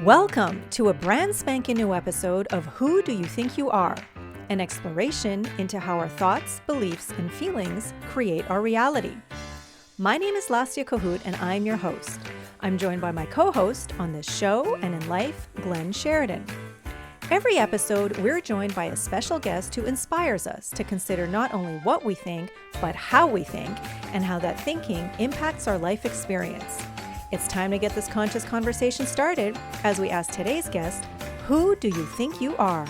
Welcome to a brand spanking new episode of Who Do You Think You Are? An exploration into how our thoughts, beliefs, and feelings create our reality. My name is Lesia and I'm your host. I'm joined by my co-host on this show and in life, Glenn Sheridan. Every episode, we're joined by a special guest who inspires us to consider not only what we think, but how we think, and how that thinking impacts our life experience. It's time to get this conscious conversation started as we ask today's guest, who do you think you are?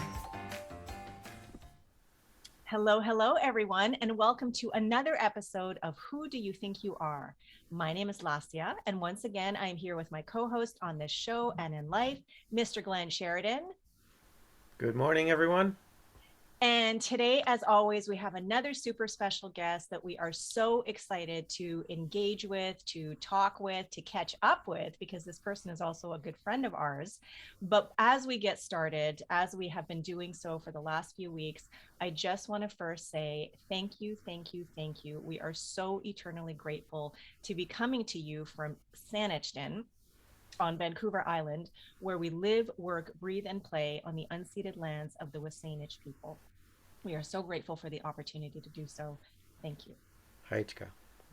Hello, everyone, and welcome to another episode of Who Do You Think You Are? My name is Lesia, and once again, I'm here with my co-host on this show and in life, Mr. Glenn Sheridan. Good morning, everyone. And today, as always, we have another super special guest that we are so excited to engage with, to talk with, to catch up with, because this person is also a good friend of ours. But as we get started, as we have been doing so for the last few weeks, I just want to first say thank you. We are so eternally grateful to be coming to you from Saanich on Vancouver Island, where we live, work, breathe, and play on the unceded lands of the Wasanich people. We are so grateful for the opportunity to do so. Thank you. Haichka.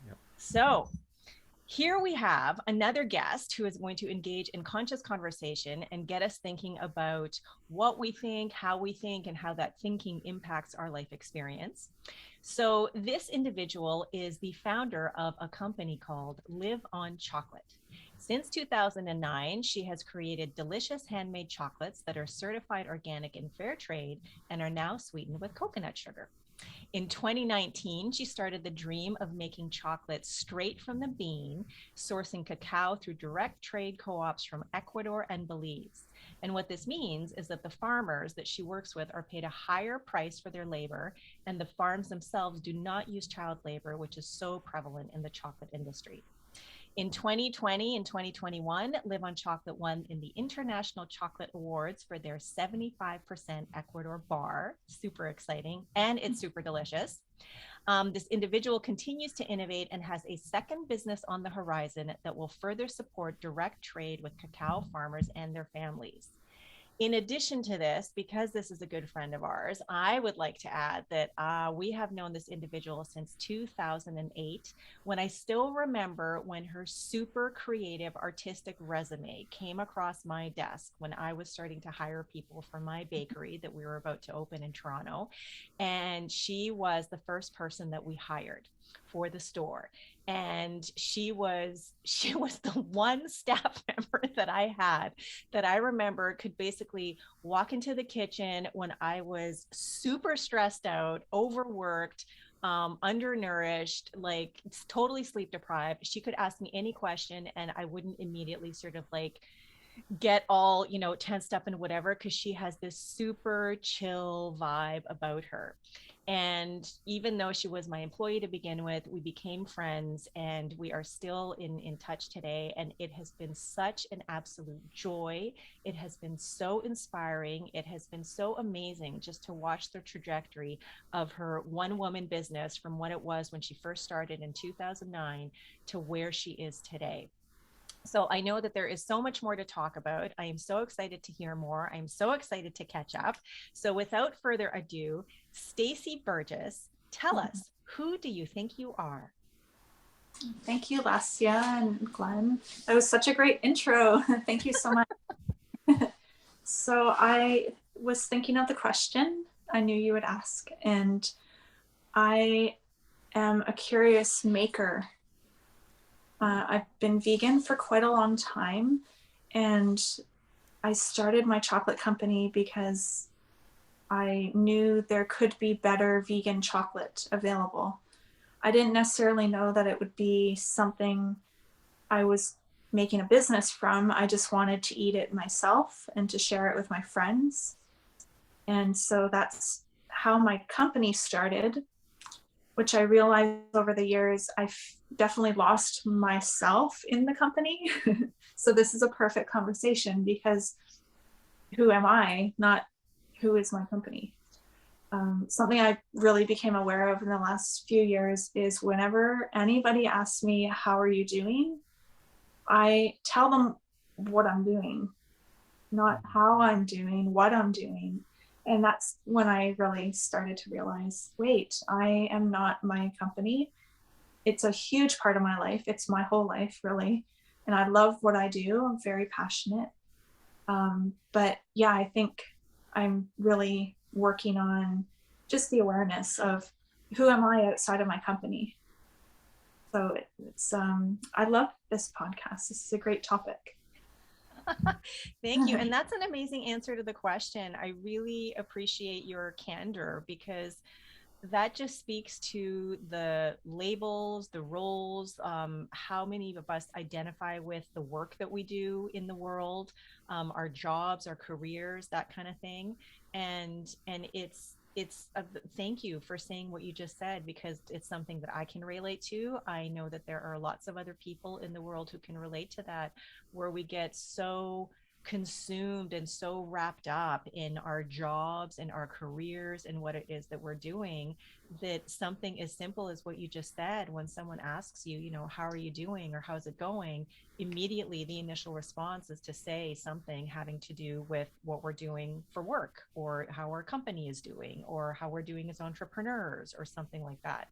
Yep. So here we have another guest who is going to engage in conscious conversation and get us thinking about what we think, and how that thinking impacts our life experience. So this individual is the founder of a company called Live on Chocolate. Since 2009, she has created delicious handmade chocolates that are certified organic and fair trade and are now sweetened with coconut sugar. In 2019, she started the dream of making chocolate straight from the bean, sourcing cacao through direct trade co-ops from Ecuador and Belize. And what this means is that the farmers that she works with are paid a higher price for their labor, and the farms themselves do not use child labor, which is so prevalent in the chocolate industry. In 2020 and 2021, Live on Chocolate won in the International Chocolate Awards for their 75% Ecuador bar. Super exciting, and it's super delicious. This individual continues to innovate and has a second business on the horizon that will further support direct trade with cacao farmers and their families. In addition to this, because this is a good friend of ours, I would like to add that we have known this individual since 2008, when I still remember when her super creative artistic resume came across my desk when I was starting to hire people for my bakery that we were about to open in Toronto. And she was the first person that we hired for the store. And she was the one staff member that I had that I remember could basically walk into the kitchen when I was super stressed out, overworked, undernourished, like totally sleep deprived. She could ask me any question and I wouldn't immediately sort of like get all, tensed up and whatever, because she has this super chill vibe about her. And even though she was my employee to begin with, we became friends and we are still in touch today. And it has been such an absolute joy. It has been so inspiring. It has been so amazing just to watch the trajectory of her one-woman business from what it was when she first started in 2009 to where she is today. So I know that there is so much more to talk about. I am so excited to hear more. I'm so excited to catch up. So without further ado, Stacey Burgess, tell us, who do you think you are? Thank you, Lesia and Glenn. That was such a great intro. Thank you so much. So I was thinking of the question I knew you would ask, and I am a curious maker. I've been vegan for quite a long time, and I started my chocolate company because I knew there could be better vegan chocolate available. I didn't necessarily know that it would be something I was making a business from. I just wanted to eat it myself and to share it with my friends. And so that's how my company started, which I realized over the years, I've definitely lost myself in the company. So this is a perfect conversation because who am I, not who is my company? Something I really became aware of in the last few years is whenever anybody asks me, how are you doing? I tell them what I'm doing. not how I'm doing, what I'm doing. And that's when I really started to realize, wait, I am not my company. It's a huge part of my life. It's my whole life, really. And I love what I do. I'm very passionate. But yeah, I think I'm really working on just the awareness of who am I outside of my company. So I love this podcast. This is a great topic. Thank you. And that's an amazing answer to the question. I really appreciate your candor because that just speaks to the labels, the roles, how many of us identify with the work that we do in the world, our jobs, our careers, that kind of thing. And it's thank you for saying what you just said because it's something that I can relate to. I know that there are lots of other people in the world who can relate to that, where we get so consumed and so wrapped up in our jobs and our careers and what it is that we're doing that something as simple as what you just said, when someone asks you, how are you doing or how's it going, immediately the initial response is to say something having to do with what we're doing for work or how our company is doing or how we're doing as entrepreneurs or something like that.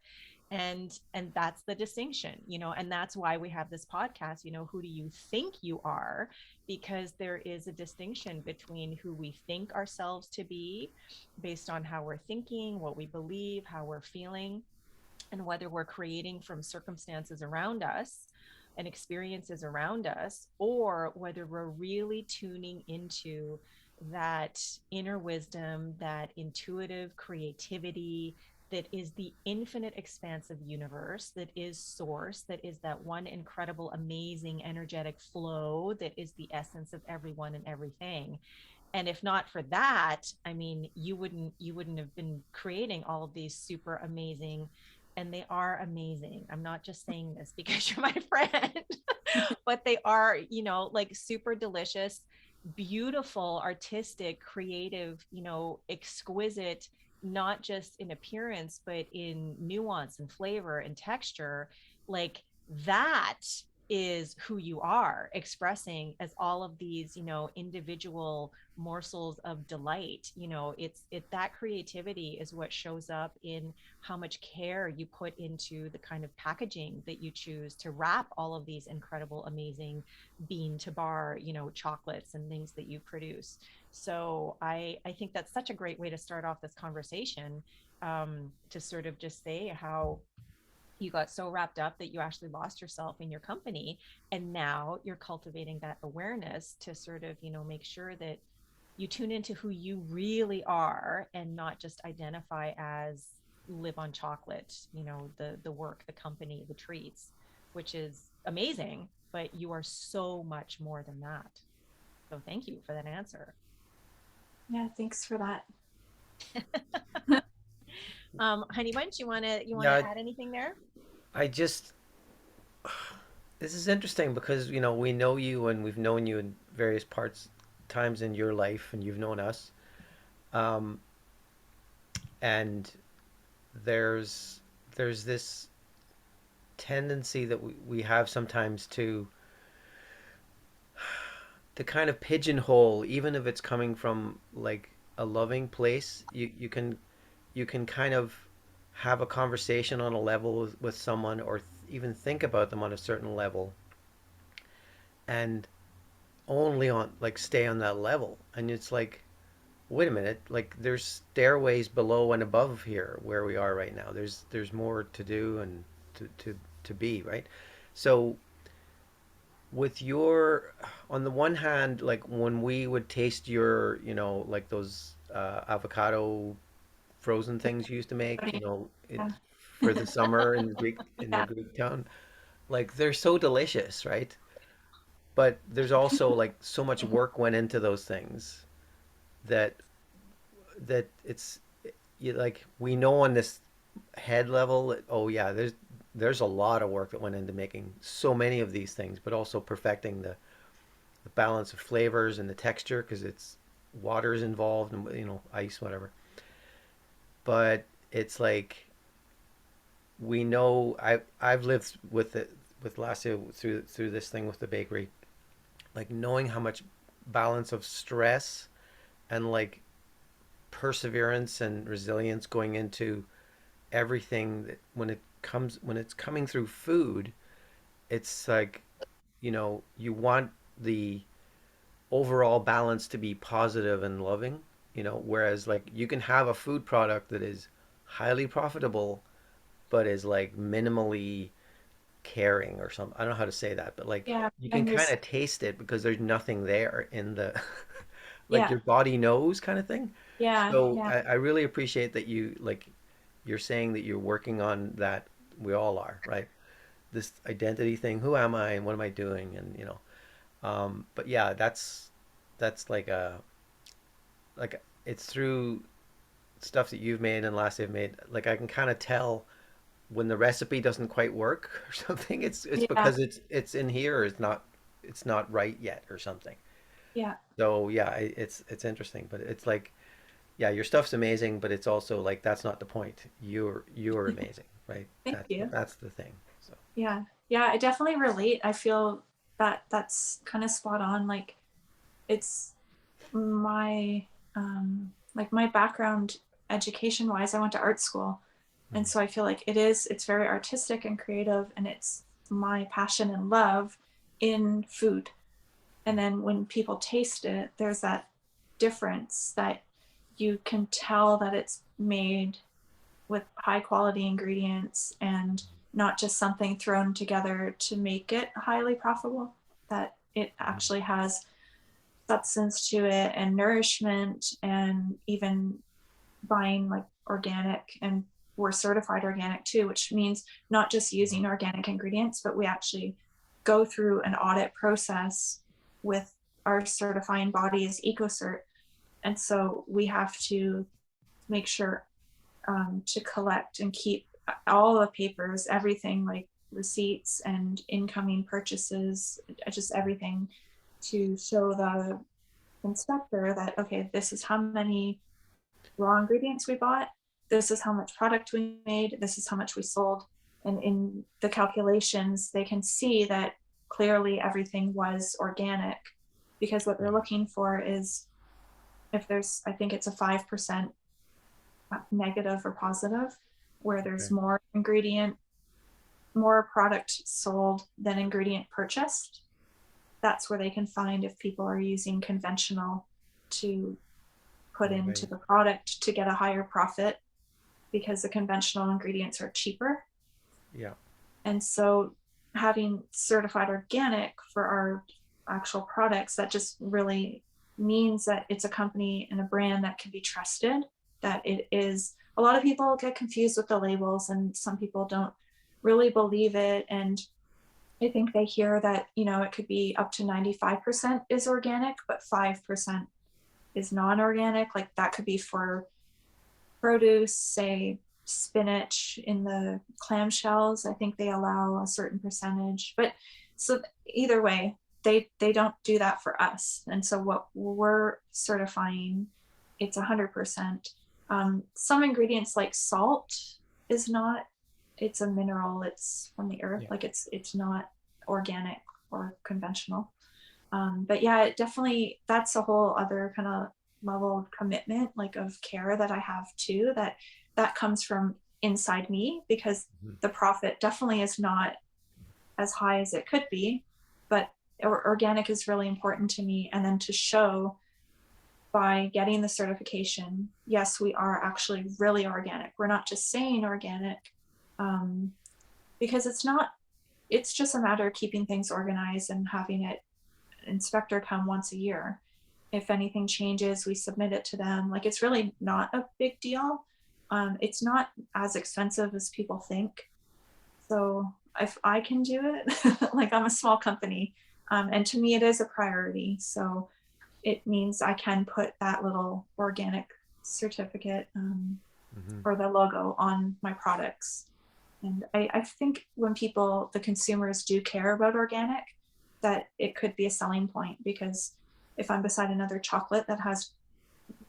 And that's the distinction, and that's why we have this podcast, who do you think you are, because there is a distinction between who we think ourselves to be based on how we're thinking, what we believe, how we're feeling, and whether we're creating from circumstances around us and experiences around us, or whether we're really tuning into that inner wisdom, that intuitive creativity, that is the infinite expansive universe, that is source, that is that one incredible, amazing, energetic flow, that is the essence of everyone and everything. And if not for that, I mean, you wouldn't have been creating all of these super amazing, and they are amazing. I'm not just saying this because you're my friend, but they are, like super delicious, beautiful, artistic, creative, exquisite, not just in appearance, but in nuance and flavor and texture. Like that is who you are expressing as all of these, individual morsels of delight. That creativity is what shows up in how much care you put into the kind of packaging that you choose to wrap all of these incredible, amazing bean to bar, chocolates and things that you produce. So I think that's such a great way to start off this conversation, to sort of just say how you got so wrapped up that you actually lost yourself in your company, and now you're cultivating that awareness to sort of, make sure that you tune into who you really are and not just identify as live on chocolate, the work, the company, the treats, which is amazing, but you are so much more than that. So thank you for that answer. Yeah, thanks for that. Honey Bunch, you want to Yeah, add anything there? I just this is interesting because we know you and we've known you in various parts times in your life and you've known us. Um, and there's this tendency that we have sometimes to kind of pigeonhole, even if it's coming from like a loving place. You can kind of have a conversation on a level with someone or even think about them on a certain level and only on like stay on that level, and it's like, wait a minute, like there's stairways below and above here where we are right now. There's more to do and to be, right? So with your, on the one hand, like when we would taste your, like those avocado frozen things you used to make, Yeah. for the summer in the Greek town, like they're so delicious, right? But there's also like so much work went into those things that it's, you, like we know on this head level that, oh yeah, there's a lot of work that went into making so many of these things, but also perfecting the balance of flavors and the texture because it's water's involved and ice, whatever. But it's like we know, I've lived with it with Lesia through this thing with the bakery, like knowing how much balance of stress and like perseverance and resilience going into everything that when it's coming through food, it's like, you want the overall balance to be positive and loving, whereas like you can have a food product that is highly profitable but is like minimally caring or something. I don't know how to say that, but like Yeah. you can And kind there's, of taste it because there's nothing there in the like yeah, your body knows kind of thing. yeah, So yeah, I really appreciate that you're saying that you're working on that. We all are, right? This identity thing. Who am I and what am I doing? And but yeah, that's like it's through stuff that you've made and last they've made. Like I can kind of tell when the recipe doesn't quite work or something. It's yeah, because it's in here or it's not right yet or something. yeah. So yeah, it's interesting, but it's like yeah, your stuff's amazing, but it's also like that's not the point. You're amazing, right? Thank you. That's the thing. So Yeah. Yeah, I definitely relate. I feel that that's kind of spot on. Like it's my like my background education wise, I went to art school. And mhm. so I feel like it's very artistic and creative, and it's my passion and love in food. And then when people taste it, there's that difference that you can tell that it's made with high quality ingredients and not just something thrown together to make it highly profitable, that it actually has substance to it and nourishment, and even buying like organic, and we're certified organic too, which means not just using organic ingredients, but we actually go through an audit process with our certifying body is EcoCert. And so we have to make sure to collect and keep all the papers, everything like receipts and incoming purchases, just everything to show the inspector that, okay, this is how many raw ingredients we bought, this is how much product we made, this is how much we sold. And in the calculations, they can see that clearly everything was organic, because what they're Yeah. looking for is if there's, I think it's a 5% negative or positive, where there's Okay. more ingredient, more product sold than ingredient purchased. That's where they can find if people are using conventional to put into Right. the product to get a higher profit, because the conventional ingredients are cheaper. Yeah. And so having certified organic for our actual products, that just really means that it's a company and a brand that can be trusted, that it is. A lot of people get confused with the labels, and some people don't really believe it. And I think they hear that, it could be up to 95% is organic, but 5% is non-organic. Like that could be for produce, say spinach in the clamshells. I think they allow a certain percentage, but so either way, they don't do that for us. And so what we're certifying, it's 100%. Some ingredients like salt is not. It's a mineral. It's from the earth. Yeah. Like it's not organic or conventional. But yeah, it definitely, that's a whole other kind of level of commitment, like of care that I have too, that comes from inside me, because Mhm. the profit definitely is not as high as it could be, but organic is really important to me. And then to show by getting the certification, yes, we are actually really organic. We're not just saying organic, um, because it's not, it's just a matter of keeping things organized and having it inspector come once a year. If anything changes, we submit it to them. Like it's really not a big deal. It's not as expensive as people think. So if I can do it, like I'm a small company, and to me it is a priority. So it means I can put that little organic certificate, Mhm. or the logo on my products. And I think when people, the consumers, do care about organic, that it could be a selling point, because if I'm beside another chocolate that has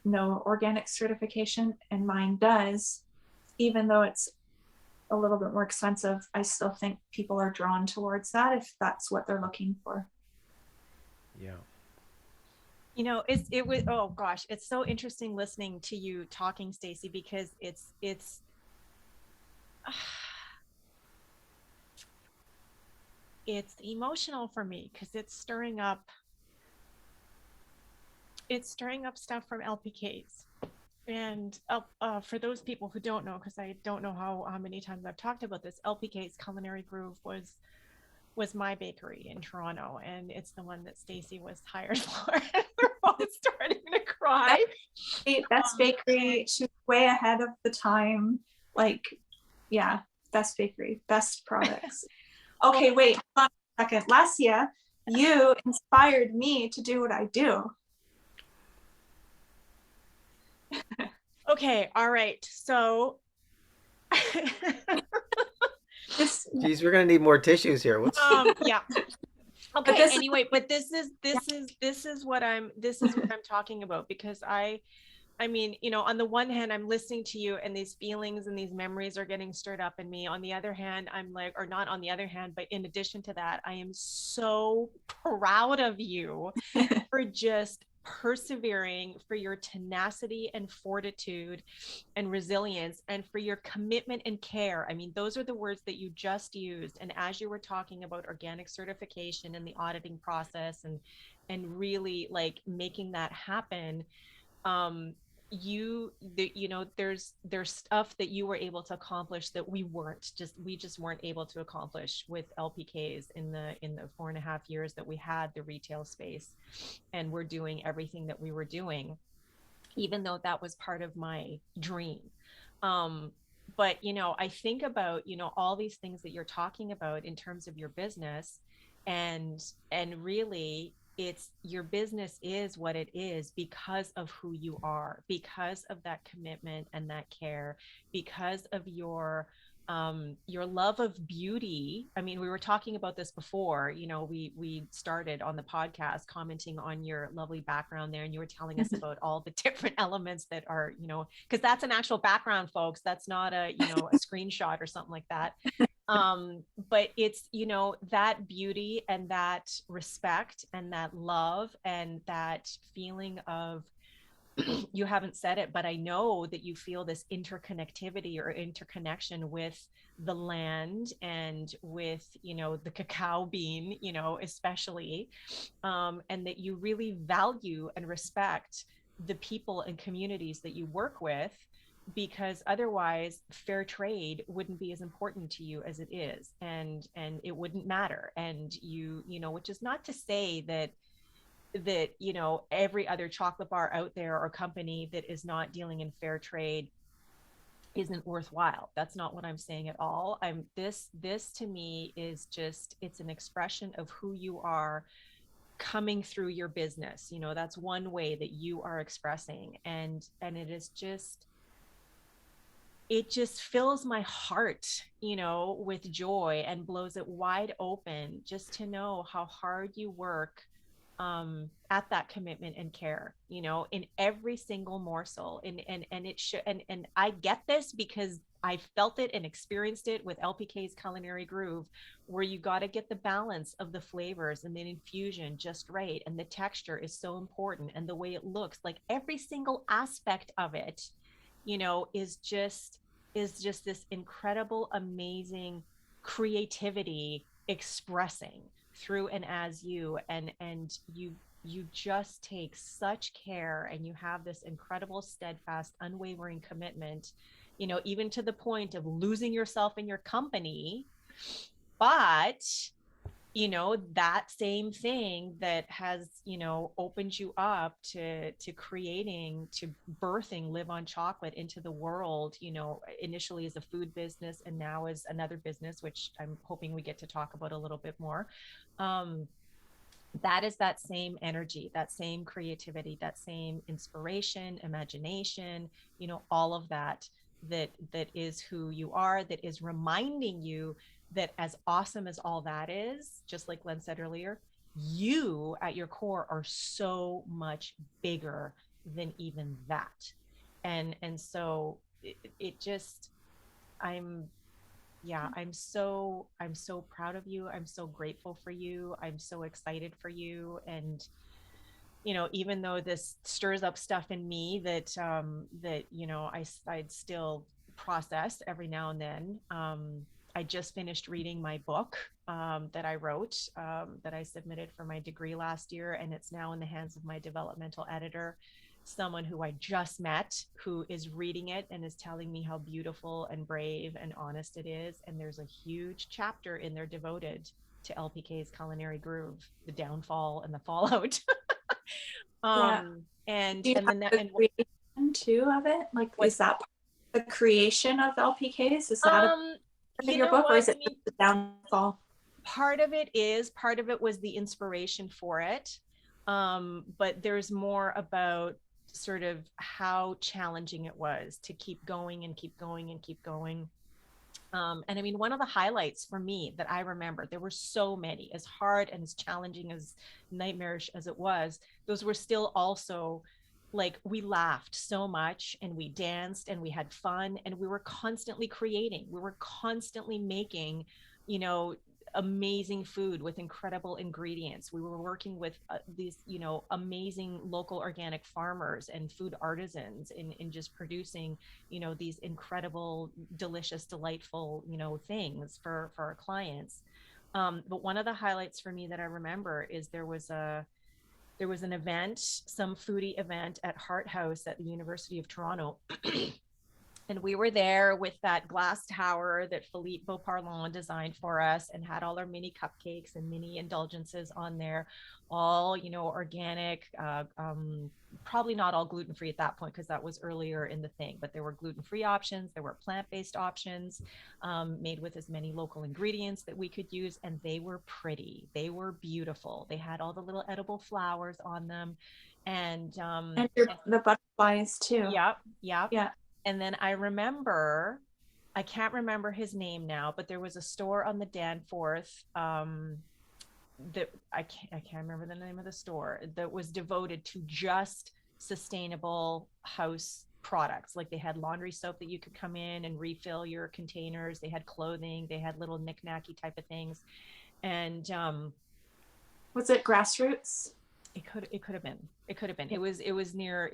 no organic certification and mine does, even though it's a little bit more expensive, I still think people are drawn towards that if that's what they're looking for. Yeah. it was, oh gosh, it's so interesting listening to you talking, Stacey, because it's emotional for me because it's stirring up stuff from LPKs. And for those people who don't know, because I don't know how many times I've talked about this, LPK's Culinary Groove was my bakery in Toronto, and it's the one that Stacey was hired for. We're both starting to cry. Best bakery. She was way ahead of the time. Like, yeah, best bakery, best products. Okay, wait, hold on a second. Lesia, you inspired me to do what I do. Okay, all right. So This, Geez, we're gonna need more tissues here. What's yeah. but Okay, this anyway, but this is what I'm talking about, because I mean, on the one hand, I'm listening to you and these feelings and these memories are getting stirred up in me. On the other hand, I'm like, or not on the other hand, but in addition to that, I am so proud of you for just persevering, for your tenacity and fortitude and resilience, and for your commitment and care. I mean, those are the words that you just used. And as you were talking about organic certification and the auditing process, and really like making that happen, um there's stuff that you were able to accomplish that we just weren't able to accomplish with LPKs in the 4.5 years that we had the retail space, and we're doing everything that we were doing, even though that was part of my dream. But I think about all these things that you're talking about in terms of your business, and really it's your business is what it is because of who you are, because of that commitment and that care, because of your love of beauty. I mean, we were talking about this before, we started on the podcast commenting on your lovely background there, and you were telling us about all the different elements that are, because that's an actual background, folks. That's not a screenshot or something like that. But it's that beauty and that respect and that love and that feeling of, you haven't said it, but I know that you feel this interconnectivity or interconnection with the land and with, the cacao bean, especially, and that you really value and respect the people and communities that you work with, because otherwise fair trade wouldn't be as important to you as it is, and it wouldn't matter. And which is not to say that every other chocolate bar out there or company that is not dealing in fair trade isn't worthwhile. That's not what I'm saying at all. This to me is just, it's an expression of who you are coming through your business. That's one way that you are expressing, and it just fills my heart, with joy, and blows it wide open just to know how hard you work, at that commitment and care, in every single morsel. And it should, and I get this because I felt it and experienced it with LPK's Culinary Groove, where you got to get the balance of the flavors and the infusion just right, and the texture is so important, and the way it looks, like every single aspect of it, is just this incredible, amazing creativity expressing through and as you, and you just take such care, and you have this incredible, steadfast, unwavering commitment, even to the point of losing yourself in your company. But that same thing that has opened you up to creating, to birthing Live on Chocolate into the world, initially as a food business and now as another business, which I'm hoping we get to talk about a little bit more. That is that same energy, that same creativity, that same inspiration, imagination, all of that is who you are, that is reminding you that, as awesome as all that is, just like Len said earlier, you at your core are so much bigger than even that. And so it just, I'm yeah, I'm so proud of you. I'm so grateful for you. I'm so excited for you. And even though this stirs up stuff in me that I'd still process every now and then. I just finished reading my book that I wrote, that I submitted for my degree last year, and it's now in the hands of my developmental editor, someone who I just met, who is reading it and is telling me how beautiful and brave and honest it is. And there's a huge chapter in there devoted to LPK's culinary groove, the downfall and the fallout. Yeah. And Do you have then the creation too of it? Like, what's is that? that the creation of LPKs? Is that a Um, part of you your know book, or what? is it just the downfall? Part of it was the inspiration for it. But there's more about sort of how challenging it was to keep going and keep going and keep going. And I mean, one of the highlights for me that I remember, there were so many, as hard and as challenging, as nightmarish as it was, those were still also like we laughed so much and we danced and we had fun and we were constantly creating. We were constantly making, you know, amazing food with incredible ingredients. We were working with these, amazing local organic farmers and food artisans in just producing, these incredible, delicious, delightful, things for our clients. But one of the highlights for me that I remember is there was an event, some foodie event at Hart House at the University of Toronto. And we were there with that glass tower that Philippe Beauparlon designed for us and had all our mini cupcakes and mini indulgences on there, all, organic, probably not all gluten-free at that point because that was earlier in the thing, but there were gluten-free options, there were plant-based options, made with as many local ingredients that we could use. And they were pretty, they were beautiful. They had all the little edible flowers on them. And And the butterflies too. yep, yep. Yeah. And then I can't remember his name now, but there was a store on the Danforth, that I can't remember the name of the store, that was devoted to just sustainable house products. Like they had laundry soap that you could come in and refill your containers. They had clothing, they had little knick-knacky type of things. And Was it Grassroots? it could have been. It was near,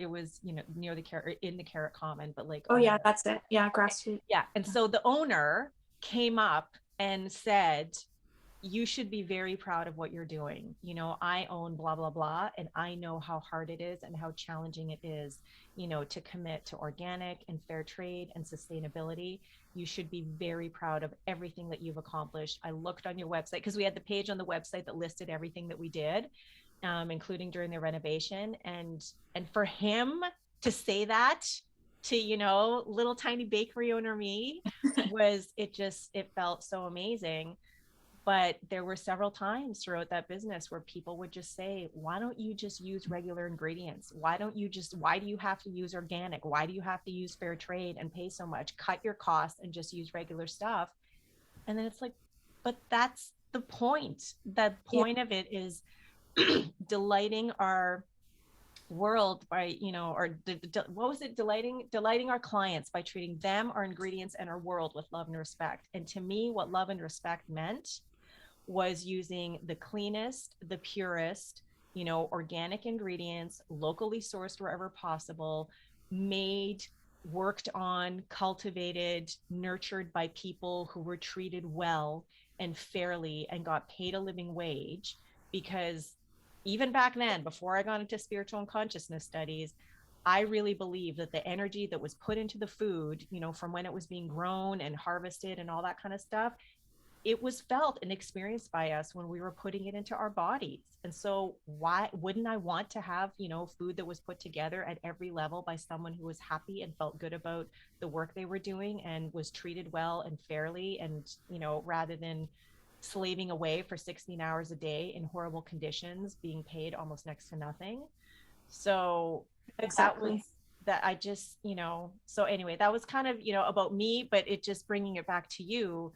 near the carrot, in the Carrot Common, but like Oh on yeah, the, that's it. Yeah, Grassroots. yeah. And so the owner came up and said, you should be very proud of what you're doing. I own blah, blah, blah, and I know how hard it is and how challenging it is, to commit to organic and fair trade and sustainability. You should be very proud of everything that you've accomplished. I looked on your website because we had the page on the website that listed everything that we did, including during the renovation. And for him to say that to, little tiny bakery owner me, it felt so amazing. But there were several times throughout that business where people would just say, why don't you just use regular ingredients? Why do you have to use organic? Why do you have to use fair trade and pay so much? Cut your costs and just use regular stuff. And then it's like, but that's the point. The Yeah. point of it is delighting our world by, what was it, delighting our clients by treating them, our ingredients, and our world with love and respect. And to me, what love and respect meant was using the cleanest, the purest, organic ingredients, locally sourced wherever possible, made, worked on, cultivated, nurtured by people who were treated well and fairly and got paid a living wage. Because even back then, before I got into spiritual and consciousness studies, I really believe that the energy that was put into the food, from when it was being grown and harvested and all that kind of stuff, it was felt and experienced by us when we were putting it into our bodies. And so why wouldn't I want to have, food that was put together at every level by someone who was happy and felt good about the work they were doing and was treated well and fairly, and, rather than slaving away for 16 hours a day in horrible conditions, being paid almost next to nothing. So that was Exactly. that I just, so anyway, that was kind of, about me, but it just bringing it back to you.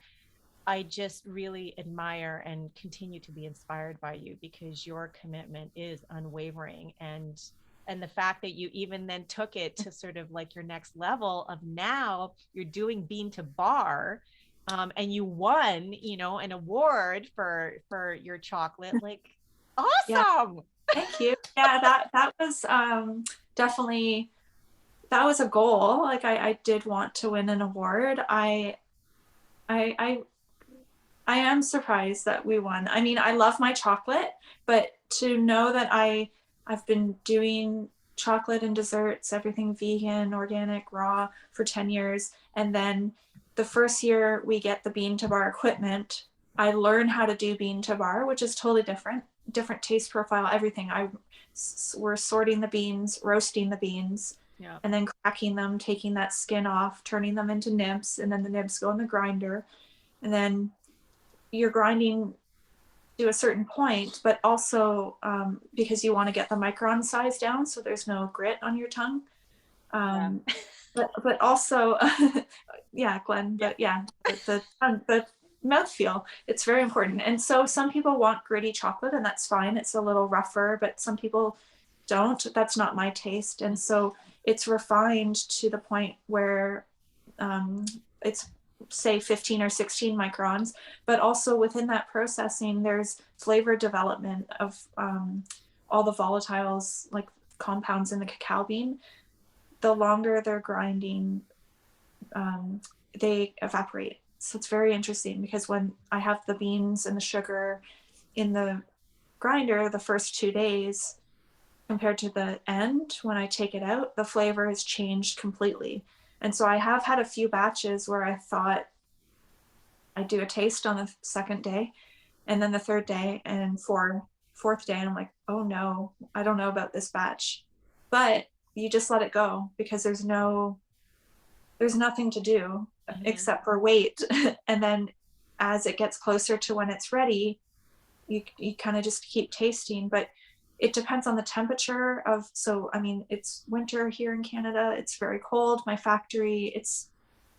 I just really admire and continue to be inspired by you because your commitment is unwavering. And the fact that you even then took it to sort of like your next level of now you're doing bean to bar, and you won, an award for your chocolate, like Yeah. awesome. Thank you. Yeah, that was definitely, that was a goal. Like I did want to win an award. I I I am surprised that we won. I mean, I love my chocolate, but to know that I've been doing chocolate and desserts, everything vegan, organic, raw for 10 years, and then the first year we get the bean to bar equipment, I learn how to do bean to bar, which is totally different taste profile, everything. We're sorting the beans, roasting the beans, Yeah. and then cracking them, taking that skin off, turning them into nibs, and then the nibs go in the grinder, and then you're grinding to a certain point, but also because you want to get the micron size down so there's no grit on your tongue. Yeah. Um, but also, yeah, Glenn, Yeah. but yeah, the mouthfeel, it's very important. And so some people want gritty chocolate, and that's fine. It's a little rougher, but some people don't. That's not my taste. And so it's refined to the point where it's say 15 or 16 microns, but also within that processing, there's flavor development of all the volatiles, like compounds in the cacao bean. The longer they're grinding, um, they evaporate. So it's very interesting because when I have the beans and the sugar in the grinder the first 2 days compared to the end, when I take it out, the flavor has changed completely. And so I have had a few batches where I thought I do a taste on the second day, and then the third day, and for fourth day, and I'm like, oh no, I don't know about this batch. But you just let it go because there's nothing to do Mm-hmm. except for wait. And then as it gets closer to when it's ready, you kind of just keep tasting. But it depends on the temperature of, so I mean, it's winter here in Canada, it's very cold. My factory, it's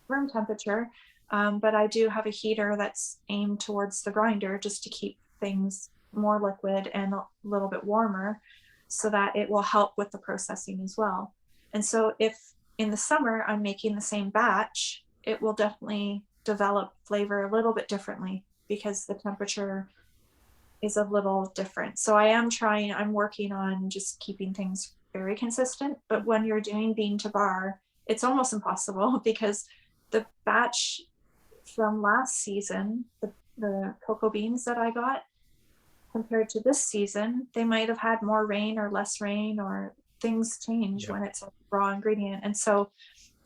room temperature, but I do have a heater that's aimed towards the grinder just to keep things more liquid and a little bit warmer so that it will help with the processing as well. And so if in the summer I'm making the same batch, it will definitely develop flavor a little bit differently because the temperature is a little different. So I'm working on just keeping things very consistent. But when you're doing bean to bar, it's almost impossible because the batch from last season, the cocoa beans that I got, compared to this season, they might have had more rain or less rain, or things change Yeah. when it's a raw ingredient. And so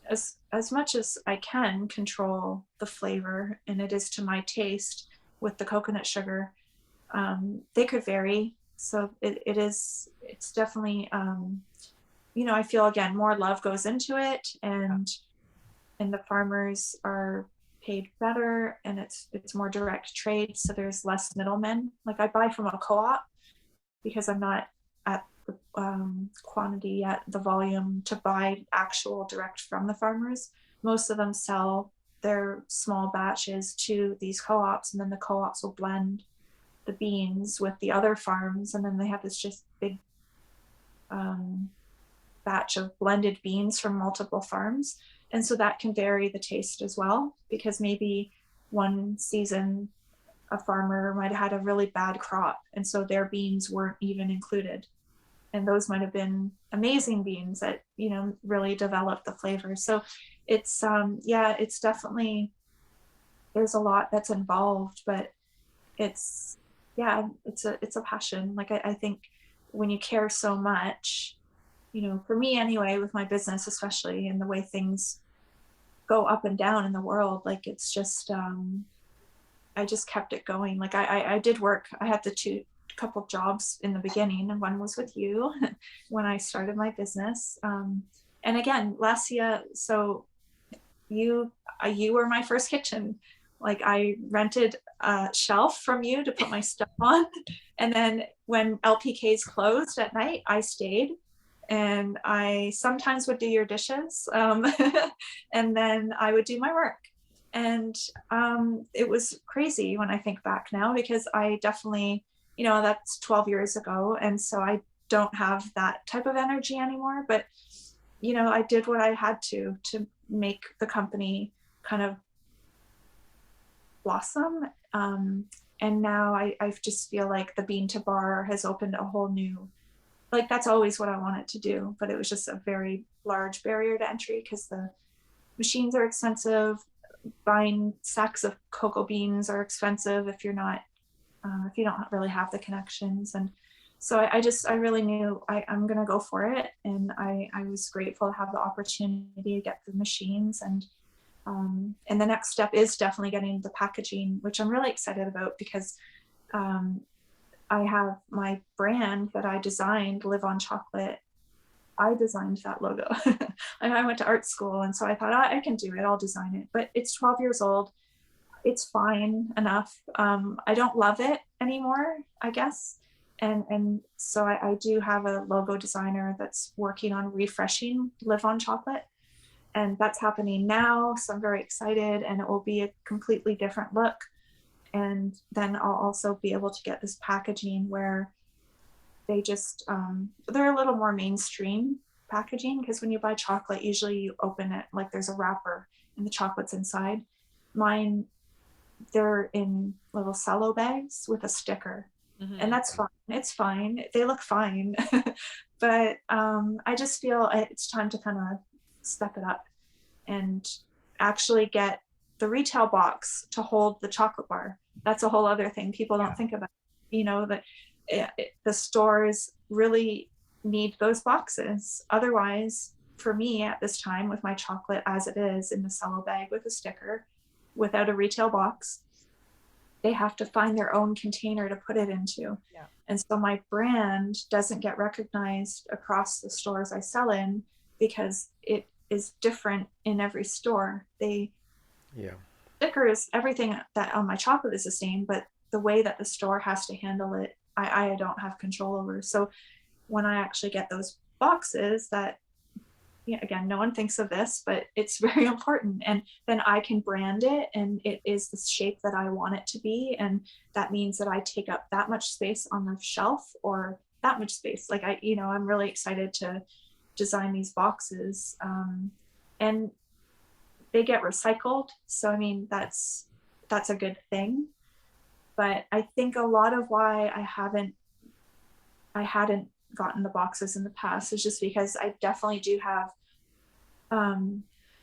as much as I can control the flavor and it is to my taste with the coconut sugar, they could vary. So it's definitely, I feel again, more love goes into it, and the farmers are paid better, and it's more direct trade. So there's less middlemen. Like I buy from a co-op because I'm not at the quantity yet, the volume to buy actual direct from the farmers. Most of them sell their small batches to these co-ops, and then the co-ops will blend the beans with the other farms, and then they have this just big um, batch of blended beans from multiple farms. And so that can vary the taste as well, because maybe one season a farmer might have had a really bad crop, and so their beans weren't even included. And those might have been amazing beans that, really developed the flavor. So yeah, it's definitely, there's a lot that's involved, but it's, yeah, it's a passion. Like I think when you care so much, for me anyway, with my business especially, and the way things go up and down in the world, like it's just I just kept it going. Like I did work. I had the couple jobs in the beginning, and one was with you when I started my business. And again, Lesia, so you were my first kitchen. Like I rented a shelf from you to put my stuff on, and then when LPKs closed at night, I stayed, and I sometimes would do your dishes, and then I would do my work. And it was crazy when I think back now, because I definitely, that's 12 years ago, and so I don't have that type of energy anymore. But I did what I had to make the company kind of blossom. And now I just feel like the bean to bar has opened a whole new, like that's always what I wanted to do, but it was just a very large barrier to entry because the machines are expensive. Buying sacks of cocoa beans are expensive if you're not if you don't really have the connections. And so I really knew I'm going to go for it. And I was grateful to have the opportunity to get the machines. And the next step is definitely getting the packaging, which I'm really excited about because um, I have my brand that I designed, Live on Chocolate. I designed that logo. And I went to art school. And so I thought, I can do it. I'll design it. But it's 12 years old. It's fine enough. I don't love it anymore, I guess. And so I do have a logo designer that's working on refreshing Live on Chocolate. And that's happening now. So I'm very excited, and it will be a completely different look. And then I'll also be able to get this packaging where they just, they're a little more mainstream packaging, because when you buy chocolate, usually you open it like there's a wrapper and the chocolate's inside. Mine, they're in little cello bags with a sticker. Mm-hmm. And that's fine. It's fine. They look fine. But I just feel it's time to kind of step it up and actually get the retail box to hold the chocolate bar. That's a whole other thing people don't think about. You know, that the stores really need those boxes. Otherwise, for me at this time, with my chocolate as it is in the cello bag with a sticker, without a retail box, they have to find their own container to put it into. Yeah. And so my brand doesn't get recognized across the stores I sell in because it is different in every store. Stickers, everything that on my chocolate is the same, but the way that the store has to handle it, I don't have control over. So when I actually get those boxes that, again, no one thinks of this, but it's very important. And then I can brand it, and it is the shape that I want it to be. And that means that I take up that much space on the shelf, or that much space. Like I'm really excited to design these boxes. And they get recycled. So, I mean, that's a good thing. But I think a lot of why I hadn't gotten the boxes in the past is just because I definitely do have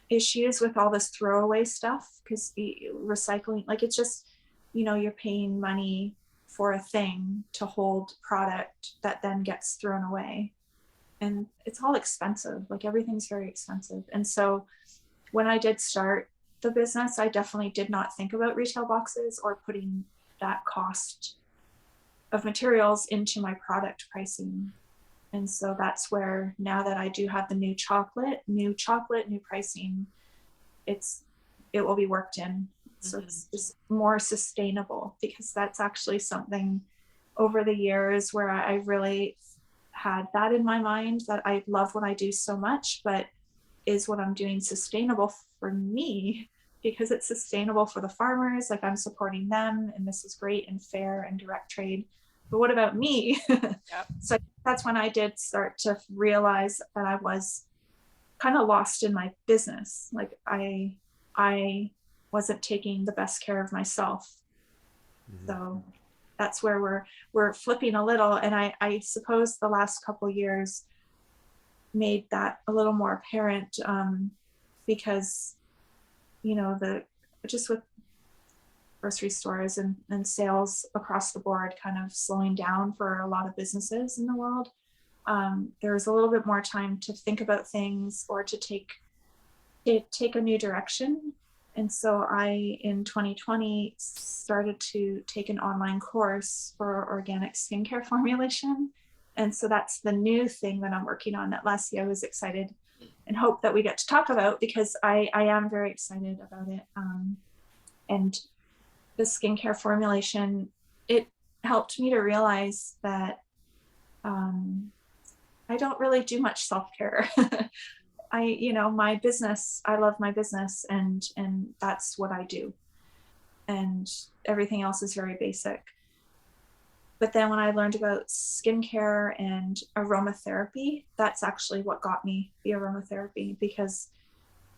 issues with all this throwaway stuff, because recycling, like, it's just, you're paying money for a thing to hold product that then gets thrown away. And it's all expensive. Like, everything's very expensive. And so when I did start the business, I definitely did not think about retail boxes or putting that cost of materials into my product pricing. And so that's where, now that I do have the new pricing, it will be worked in. So it's just more sustainable, because that's actually something over the years where I really had that in my mind, that I love what I do so much, but is what I'm doing sustainable for me? Because it's sustainable for the farmers, like I'm supporting them, and this is great and fair and direct trade. But what about me? Yep. So that's when I did start to realize that I was kind of lost in my business. Like I wasn't taking the best care of myself. Mm-hmm. So that's where we're flipping a little. And I suppose the last couple of years made that a little more apparent, because just with grocery stores and sales across the board kind of slowing down for a lot of businesses in the world, there was a little bit more time to think about things, or to take a new direction. And so I, in 2020, started to take an online course for organic skincare formulation. And so that's the new thing that I'm working on, that Lesia was excited and hope that we get to talk about, because I am very excited about it. And the skincare formulation, it helped me to realize that I don't really do much self-care. My business, I love my business, and that's what I do. And everything else is very basic. But then when I learned about skincare and aromatherapy, that's actually what got me the aromatherapy, because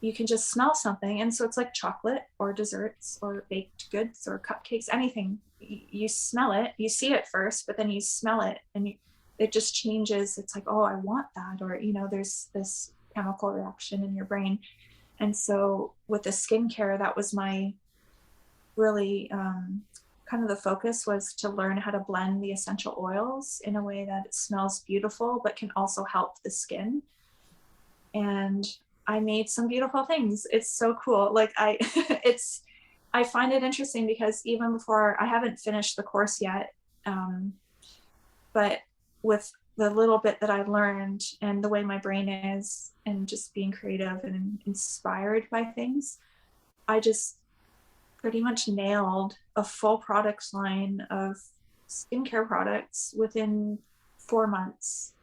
you can just smell something. And so it's like chocolate or desserts or baked goods or cupcakes, anything. You smell it, you see it first, but then you smell it, and it just changes. It's like, oh, I want that, or there's this chemical reaction in your brain. And so with the skincare, that was my really kind of the focus, was to learn how to blend the essential oils in a way that it smells beautiful but can also help the skin. And I made some beautiful things. It's so cool. Like it's I find it interesting because even before, I haven't finished the course yet, um, but with the little bit that I learned and the way my brain is, and just being creative and inspired by things, I just pretty much nailed a full product line of skincare products within 4 months.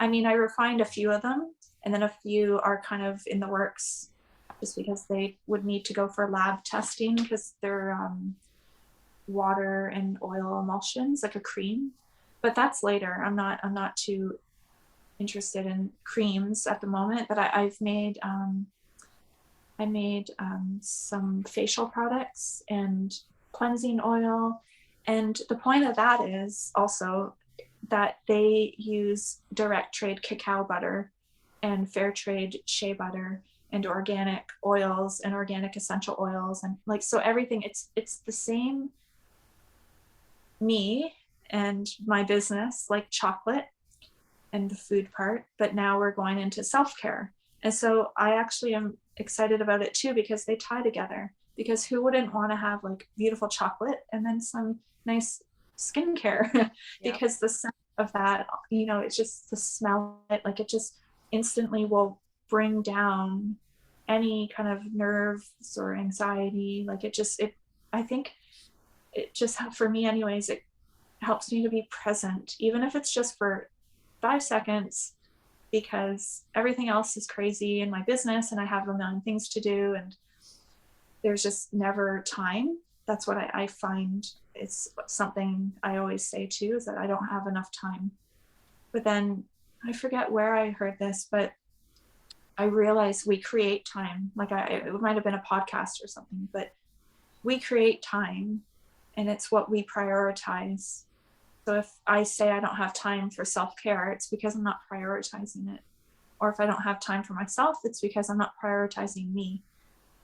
I mean, I refined a few of them, and then a few are kind of in the works just because they would need to go for lab testing because they're water and oil emulsions, like a cream. But that's later. I'm not too interested in creams at the moment. But I made some facial products and cleansing oil. And the point of that is also that they use direct trade cacao butter and fair trade shea butter and organic oils and organic essential oils, and like, so everything, it's the same me and my business, like chocolate and the food part, but now we're going into self-care. And so I actually am excited about it too, because they tie together. Because who wouldn't want to have like beautiful chocolate and then some nice skincare? Yeah. Because the scent of that, it's just the smell, like it just instantly will bring down any kind of nerves or anxiety. Like I think it just, for me anyways, it helps me to be present, even if it's just for 5 seconds, because everything else is crazy in my business and I have a million things to do, and there's just never time. That's what I find. It's something I always say too, is that I don't have enough time. But then I forget where I heard this, but I realize we create time. Like it might have been a podcast or something, but we create time, and it's what we prioritize. So if I say I don't have time for self-care, it's because I'm not prioritizing it. Or if I don't have time for myself, it's because I'm not prioritizing me.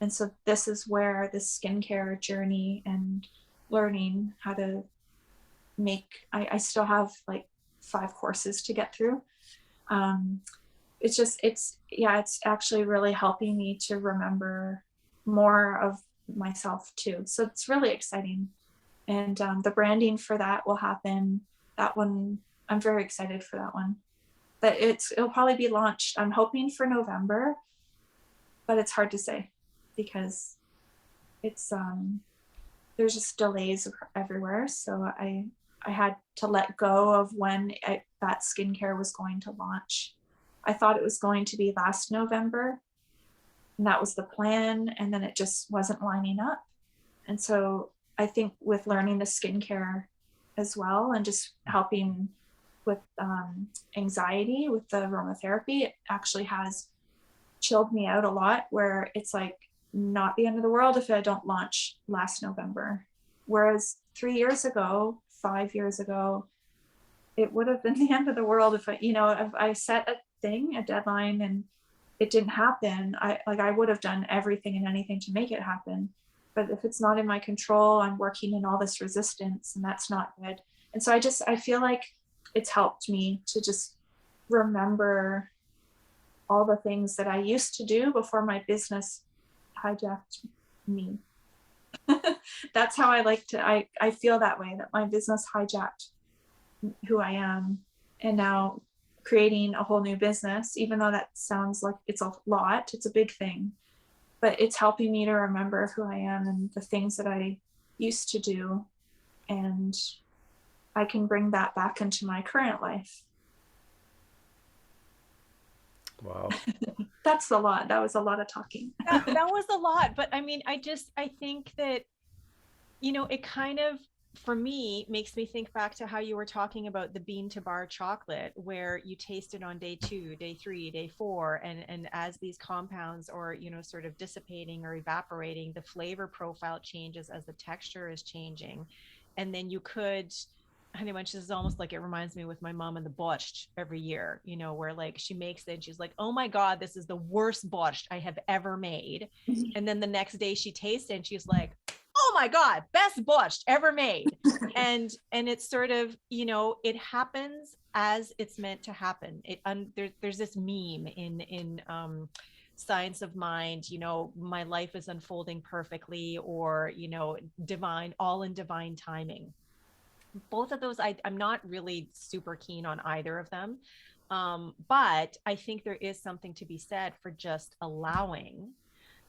And so this is where this skincare journey and learning how to I still have like 5 courses to get through. Um, it's actually really helping me to remember more of myself too. So it's really exciting. And the branding for that will happen. That one, I'm very excited for that one. But it'll probably be launched, I'm hoping, for November, but it's hard to say because it's there's just delays everywhere. So I had to let go of when that skincare was going to launch. I thought it was going to be last November, and that was the plan, and then it just wasn't lining up. And so I think with learning the skincare as well, and just helping with anxiety with the aromatherapy, it actually has chilled me out a lot, where it's like not the end of the world if I don't launch last November. Whereas 3 years ago, 5 years ago, it would have been the end of the world if I set a deadline, and it didn't happen. I would have done everything and anything to make it happen. But if it's not in my control, I'm working in all this resistance, and that's not good. And so I feel like it's helped me to just remember all the things that I used to do before my business hijacked me. That's how I feel that way, that my business hijacked who I am. And now creating a whole new business, even though that sounds like it's a lot, it's a big thing, but it's helping me to remember who I am and the things that I used to do. And I can bring that back into my current life. Wow. That's a lot. That was a lot of talking. That was a lot, but I mean, I think that, it kind of, for me, makes me think back to how you were talking about the bean to bar chocolate, where you taste it on day 2, day 3, day 4, and as these compounds or, sort of dissipating or evaporating, the flavor profile changes as the texture is changing. And then you could honey bunch is almost like it reminds me with my mom and the borscht every year, you know, where like she makes it and she's like, oh my God, this is the worst borscht I have ever made. And then the next day she tastes it and she's like, oh my God, best borscht ever made. And it's sort of, you know, it happens as it's meant to happen. There's this meme in science of mind, you know, my life is unfolding perfectly, or, you know, divine, all in divine timing. Both of those, I'm not really super keen on either of them. But I think there is something to be said for just allowing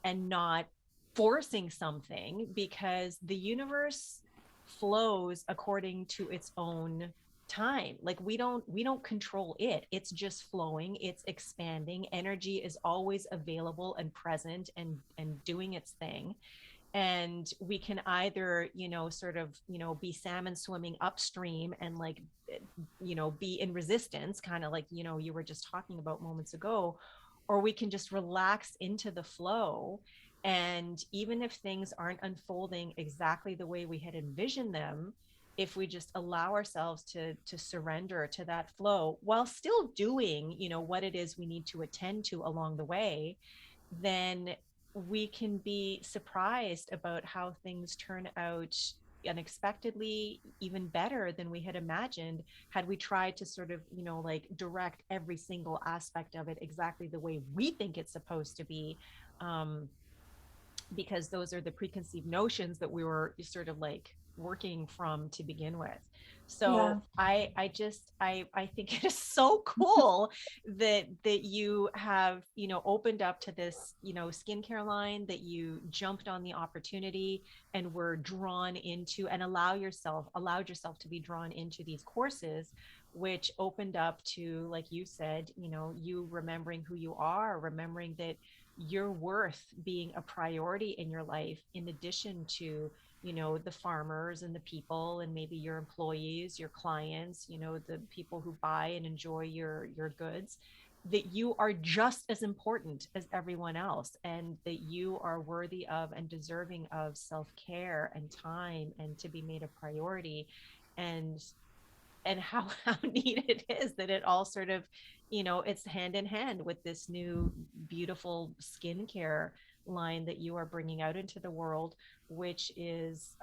and not forcing something, because the universe flows according to its own time. Like we don't control it. It's just flowing, it's expanding. Energy is always available and present and doing its thing. And we can either, you know, sort of, you know, be salmon swimming upstream and like, you know, be in resistance, kind of like, you know, you were just talking about moments ago, or we can just relax into the flow. And even if things aren't unfolding exactly the way we had envisioned them, if we just allow ourselves to surrender to that flow while still doing, you know, what it is we need to attend to along the way, then we can be surprised about how things turn out unexpectedly, even better than we had imagined, had we tried to sort of, you know, like direct every single aspect of it exactly the way we think it's supposed to be. um, because those are the preconceived notions that we were sort of like working from to begin with. Yeah. So I think it is so cool that you have, you know, opened up to this, you know, skincare line, that you jumped on the opportunity and were drawn into, and allowed yourself to be drawn into these courses, which opened up to, like you said, you know, you remembering who you are, remembering that you're worth being a priority in your life, in addition to, you know, the farmers and the people and maybe your employees, your clients, you know, the people who buy and enjoy your goods. That you are just as important as everyone else, and that you are worthy of and deserving of self-care and time, and to be made a priority. And and how neat it is that it all sort of, you know, it's hand in hand with this new beautiful skincare line that you are bringing out into the world, which is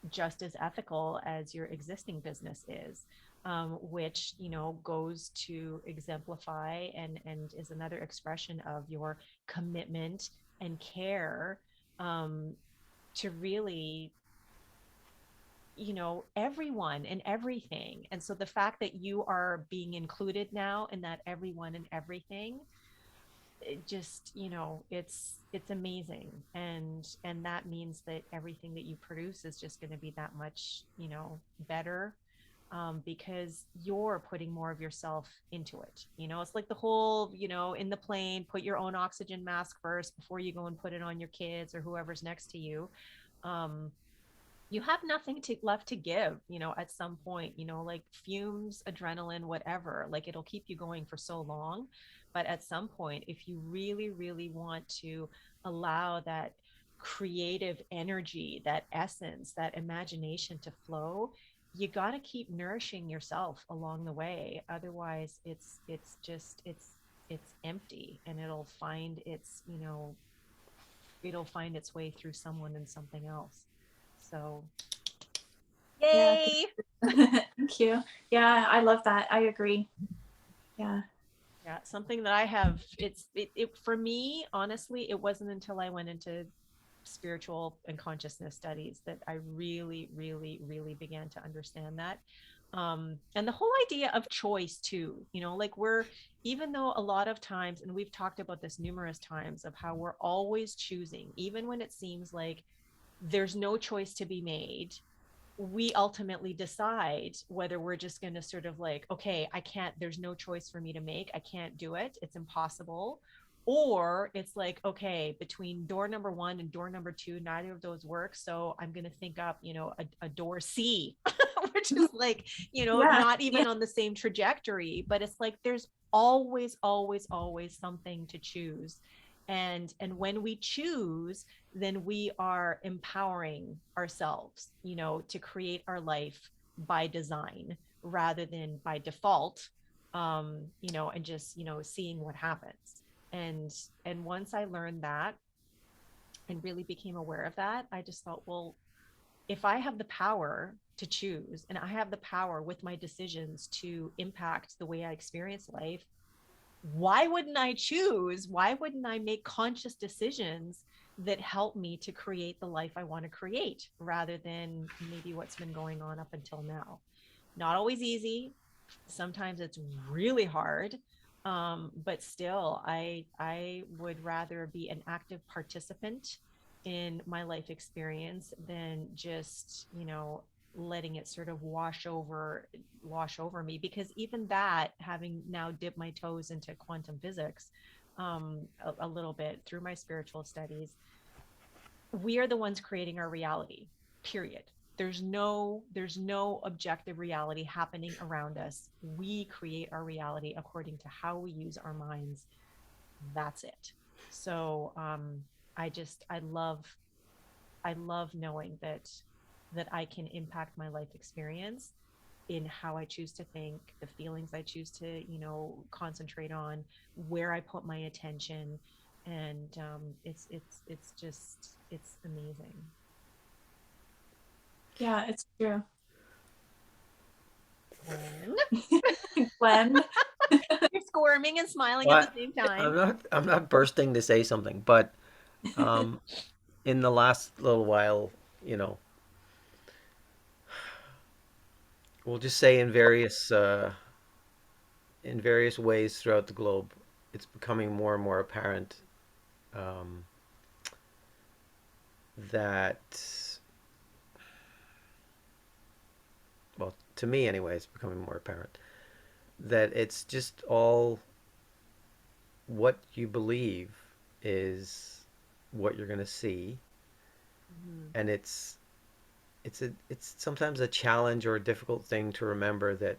just as ethical as your existing business is. Which, you know, goes to exemplify and is another expression of your commitment and care, um, to really, you know, everyone and everything. And so the fact that you are being included now in that everyone and everything, it just, you know, it's amazing. And that means that everything that you produce is just going to be that much, you know, better, because you're putting more of yourself into it. You know, it's like the whole, you know, in the plane, put your own oxygen mask first before you go and put it on your kids or whoever's next to you. um, you have nothing to left to give, you know, at some point, you know, like fumes, adrenaline, whatever, like it'll keep you going for so long. But at some point, if you really, really want to allow that creative energy, that essence, that imagination to flow, you got to keep nourishing yourself along the way. Otherwise, it's empty, and it'll find its, you know, it'll find its way through someone and something else. So Yeah. yay. Thank you. Yeah, I love that. I agree. Yeah. Yeah, something that I have, it for me, honestly, it wasn't until I went into spiritual and consciousness studies that I really, really, really began to understand that. And the whole idea of choice too, you know, like we're, even though a lot of times, and we've talked about this numerous times, of how we're always choosing, even when it seems like there's no choice to be made, we ultimately decide whether we're just going to sort of like, okay, I can't, there's no choice for me to make, I can't do it, it's impossible. Or it's like, okay, between door number one and door number two, neither of those work, so I'm going to think up, you know, a door C, which is like, you know, Yeah. not Yeah. even on the same trajectory, but it's like there's always, always, always something to choose. And when we choose, then we are empowering ourselves, you know, to create our life by design rather than by default, and just, seeing what happens. And once I learned that and really became aware of that, I just thought, well, if I have the power to choose and I have the power with my decisions to impact the way I experience life, why wouldn't I choose? Why wouldn't I make conscious decisions that help me to create the life I want to create rather than maybe what's been going on up until now? Not always easy. Sometimes it's really hard. But still, I would rather be an active participant in my life experience than just, letting it sort of wash over me, because even that, having now dipped my toes into quantum physics a little bit through my spiritual studies, we are the ones creating our reality, period. There's no objective reality happening around us. We create our reality according to how we use our minds. That's it. So I love knowing that I can impact my life experience in how I choose to think, the feelings I choose to, concentrate on, where I put my attention. And it's amazing. Yeah, it's true. Glenn, Glenn. you're squirming and smiling at the Well, same I'm time. not bursting to say something, but um, in the last little while, you know, we'll just say in various ways throughout the globe, it's becoming more and more apparent um, that, well, to me anyway, it's becoming more apparent that it's just all what you believe is what you're going to see, Mhm. and it's sometimes a challenge or a difficult thing to remember that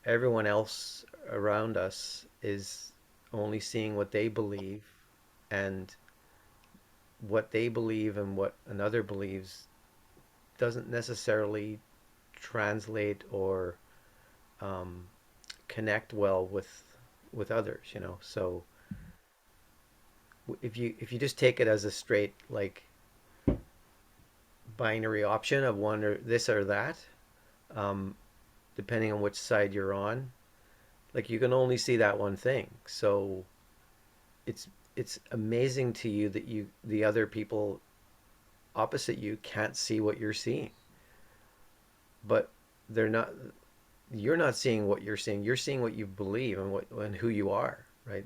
everyone else around us is only seeing what they believe, and what they believe and what another believes doesn't necessarily translate or um, connect well with others, you know. So if you just take it as a straight like binary option of one or this or that, um, depending on which side you're on, like you can only see that one thing. So it's it's amazing to you that the other people opposite you can't see what you're seeing, but they're not you're not seeing what you're seeing. You're seeing what you believe and what and who you are, right?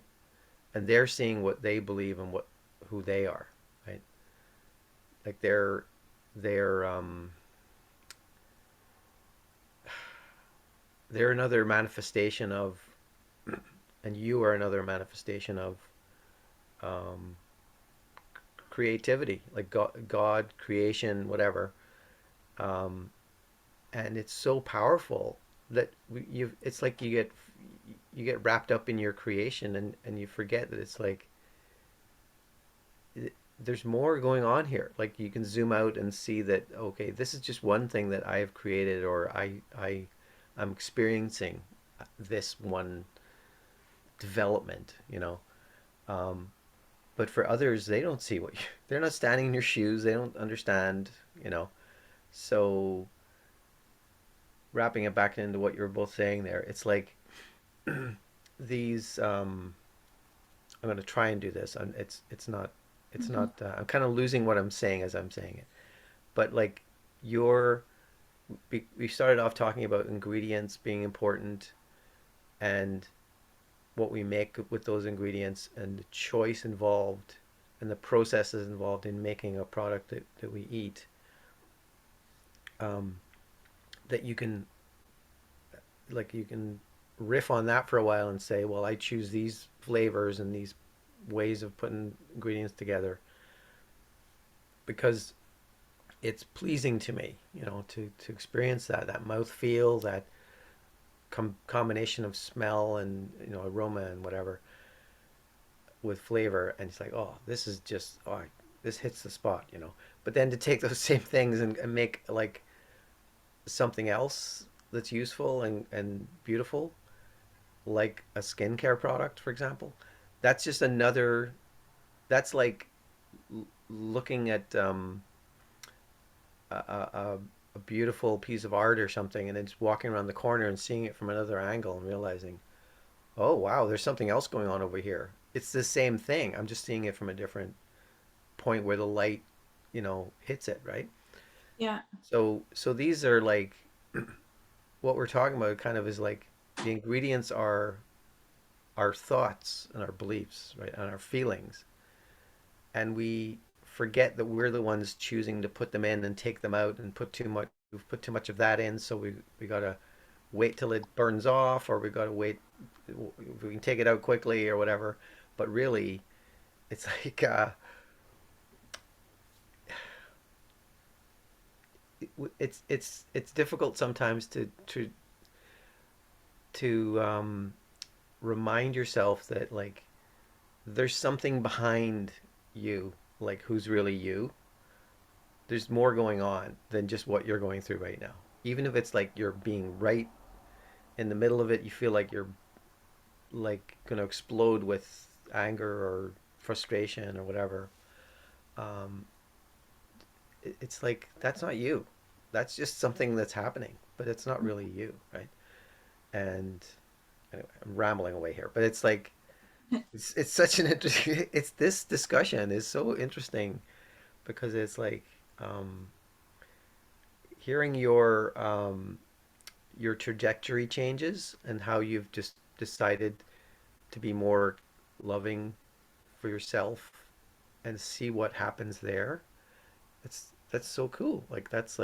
And they're seeing what they believe and what who they are, right? Like they're another manifestation of, and you are another manifestation of um, creativity, like God, creation, whatever. Um, and it's so powerful that it's like you get wrapped up in your creation, and you forget that it's like there's more going on here. Like you can zoom out and see that, okay, this is just one thing that I have created, or I'm experiencing this one development, you know. Um, but for others, they don't see they're not standing in your shoes. They don't understand, you know. So wrapping it back into what you were both saying there, it's like these. I'm going to try and do this. It's not. It's Mm-hmm. not. I'm kind of losing what I'm saying as I'm saying it. But like your, we started off talking about ingredients being important, and what we make with those ingredients, and the choice involved, and the processes involved in making a product that we eat. Um, that you can riff on that for a while and say, well, I choose these flavors and these ways of putting ingredients together because it's pleasing to me, you know, to experience that mouth feel, that combination of smell and, you know, aroma and whatever with flavor, and it's like, oh, this is just, this hits the spot, you know. But then to take those same things and make like something else that's useful and beautiful, like a skincare product, for example, that's just another, that's like looking at a beautiful piece of art or something and then just walking around the corner and seeing it from another angle and realizing, oh, wow, there's something else going on over here. It's the same thing. I'm just seeing it from a different point where the light, hits it, right? Yeah. So these are like what we're talking about kind of is like the ingredients are our thoughts and our beliefs, right? And our feelings. And we forget that we're the ones choosing to put them in and take them out and put too much we've put too much of that in, so we got to wait till it burns off, or we got to wait, we can take it out quickly or whatever. But really, it's like it's difficult sometimes to remind yourself that like there's something behind you, like who's really you. There's more going on than just what you're going through right now. Even if it's like you're being right in the middle of it, you feel like you're like going to explode with anger or frustration or whatever. Um, it's like that's not you. That's just something that's happening, but it's not really you, right? And anyway, I'm rambling away here, but it's like it's such an interesting. It's this discussion is so interesting because it's like um, hearing your trajectory changes and how you've just decided to be more loving for yourself and see what happens there. That's so cool. That's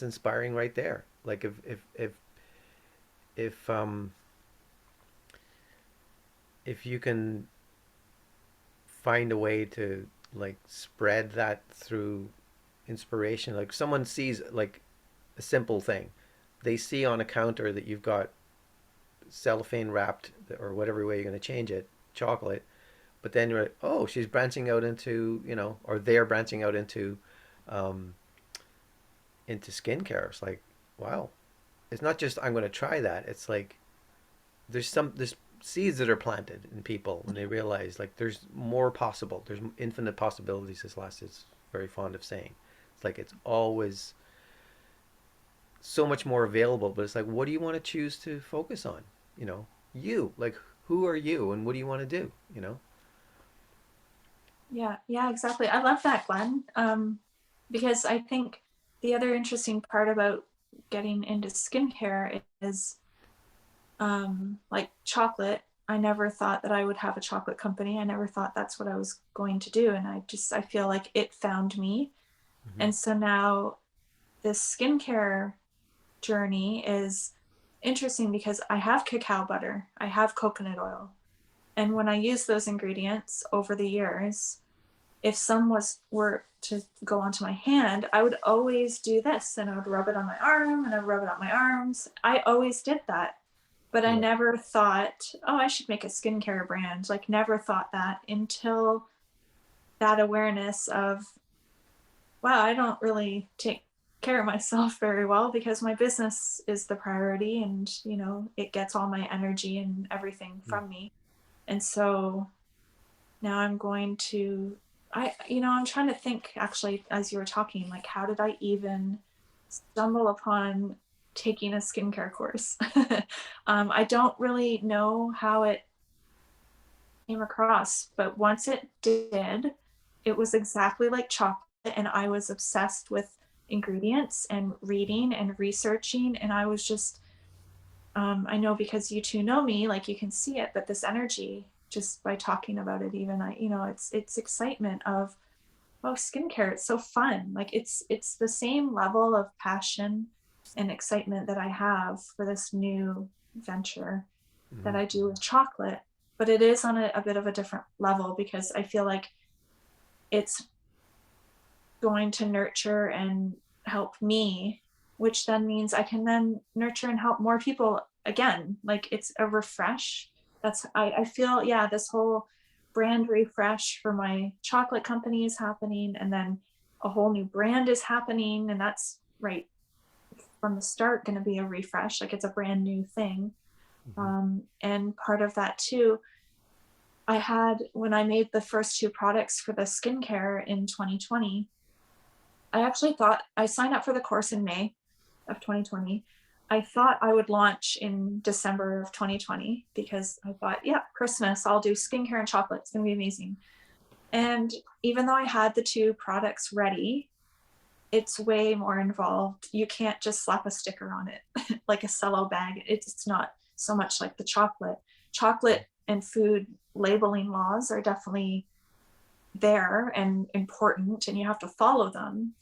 inspiring right there. Like if if you can find a way to like spread that through inspiration, like someone sees like a simple thing, they see on a counter that you've got cellophane wrapped or whatever way you're going to change it, chocolate, but then you're like, oh, she's branching out into, or they're branching out um, into skincare. It's like, wow, it's not just I'm going to try that. It's like there's seeds that are planted in people when they realize like there's more possible. There's infinite possibilities. As Les is very fond of saying, it's like it's always so much more available. But it's like, what do you want to choose to focus on? You know, you like who are you and what do you want to do? You know. Yeah, yeah, exactly. I love that, Glenn. Because I think the other interesting part about getting into skincare is like chocolate. I never thought that I would have a chocolate company. I never thought that's what I was going to do. And I feel like it found me. Mm-hmm. And so now this skincare journey is interesting because I have cacao butter, I have coconut oil. And when I use those ingredients over the years, if some were to go onto my hand, I would always do this and I would rub it on my arm and I'd rub it on my arms. I always did that. But I Yeah. never thought, oh, I should make a skincare brand. Like, never thought that until that awareness of, wow, I don't really take care of myself very well because my business is the priority and, it gets all my energy and everything Mm. from me. And so now I'm going to, I'm trying to think actually as you were talking, like, how did I even stumble upon taking a skincare course? I don't really know how it came across, but once it did, it was exactly like chocolate. And I was obsessed with ingredients and reading and researching. And I was just, I know because you two know me, like you can see it, but this energy just by talking about it, even it's excitement of, oh, skincare, it's so fun. Like it's the same level of passion and excitement that I have for this new venture that Mm-hmm. I do with chocolate, but it is on a bit of a different level because I feel like it's going to nurture and help me, which then means I can then nurture and help more people again. Like it's a refresh. I feel, yeah, this whole brand refresh for my chocolate company is happening, and then a whole new brand is happening, and that's right from the start going to be a refresh, like it's a brand new thing. Hmm. And part of that too, I had, when I made the first two products for the skincare in 2020, I actually thought, I signed up for the course in May of 2020. I thought I would launch in December of 2020 because I thought, yeah, Christmas, I'll do skincare and chocolate. It's going to be amazing. And even though I had the two products ready, it's way more involved. You can't just slap a sticker on it like a cello bag. It's not so much like the chocolate. Chocolate and food labeling laws are definitely there and important, and you have to follow them.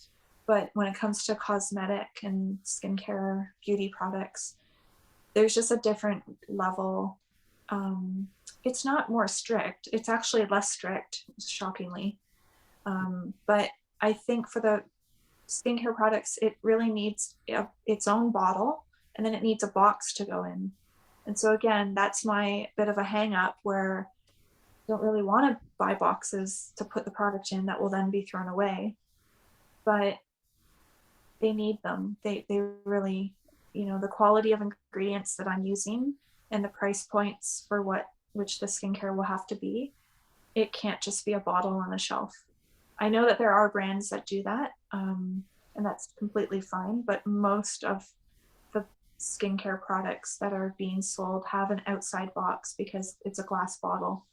But when it comes to cosmetic and skincare, beauty products, there's just a different level. Um, it's not more strict, it's actually less strict, shockingly. But I think for the skincare products, it really needs its own bottle, and then it needs a box to go in. And so again, that's my bit of a hang up, where I don't really want to buy boxes to put the product in that will then be thrown away. But they need them. They really, the quality of ingredients that I'm using and the price points for which the skincare will have to be, it can't just be a bottle on a shelf. I know that there are brands that do that, and that's completely fine, but most of the skincare products that are being sold have an outside box because it's a glass bottle.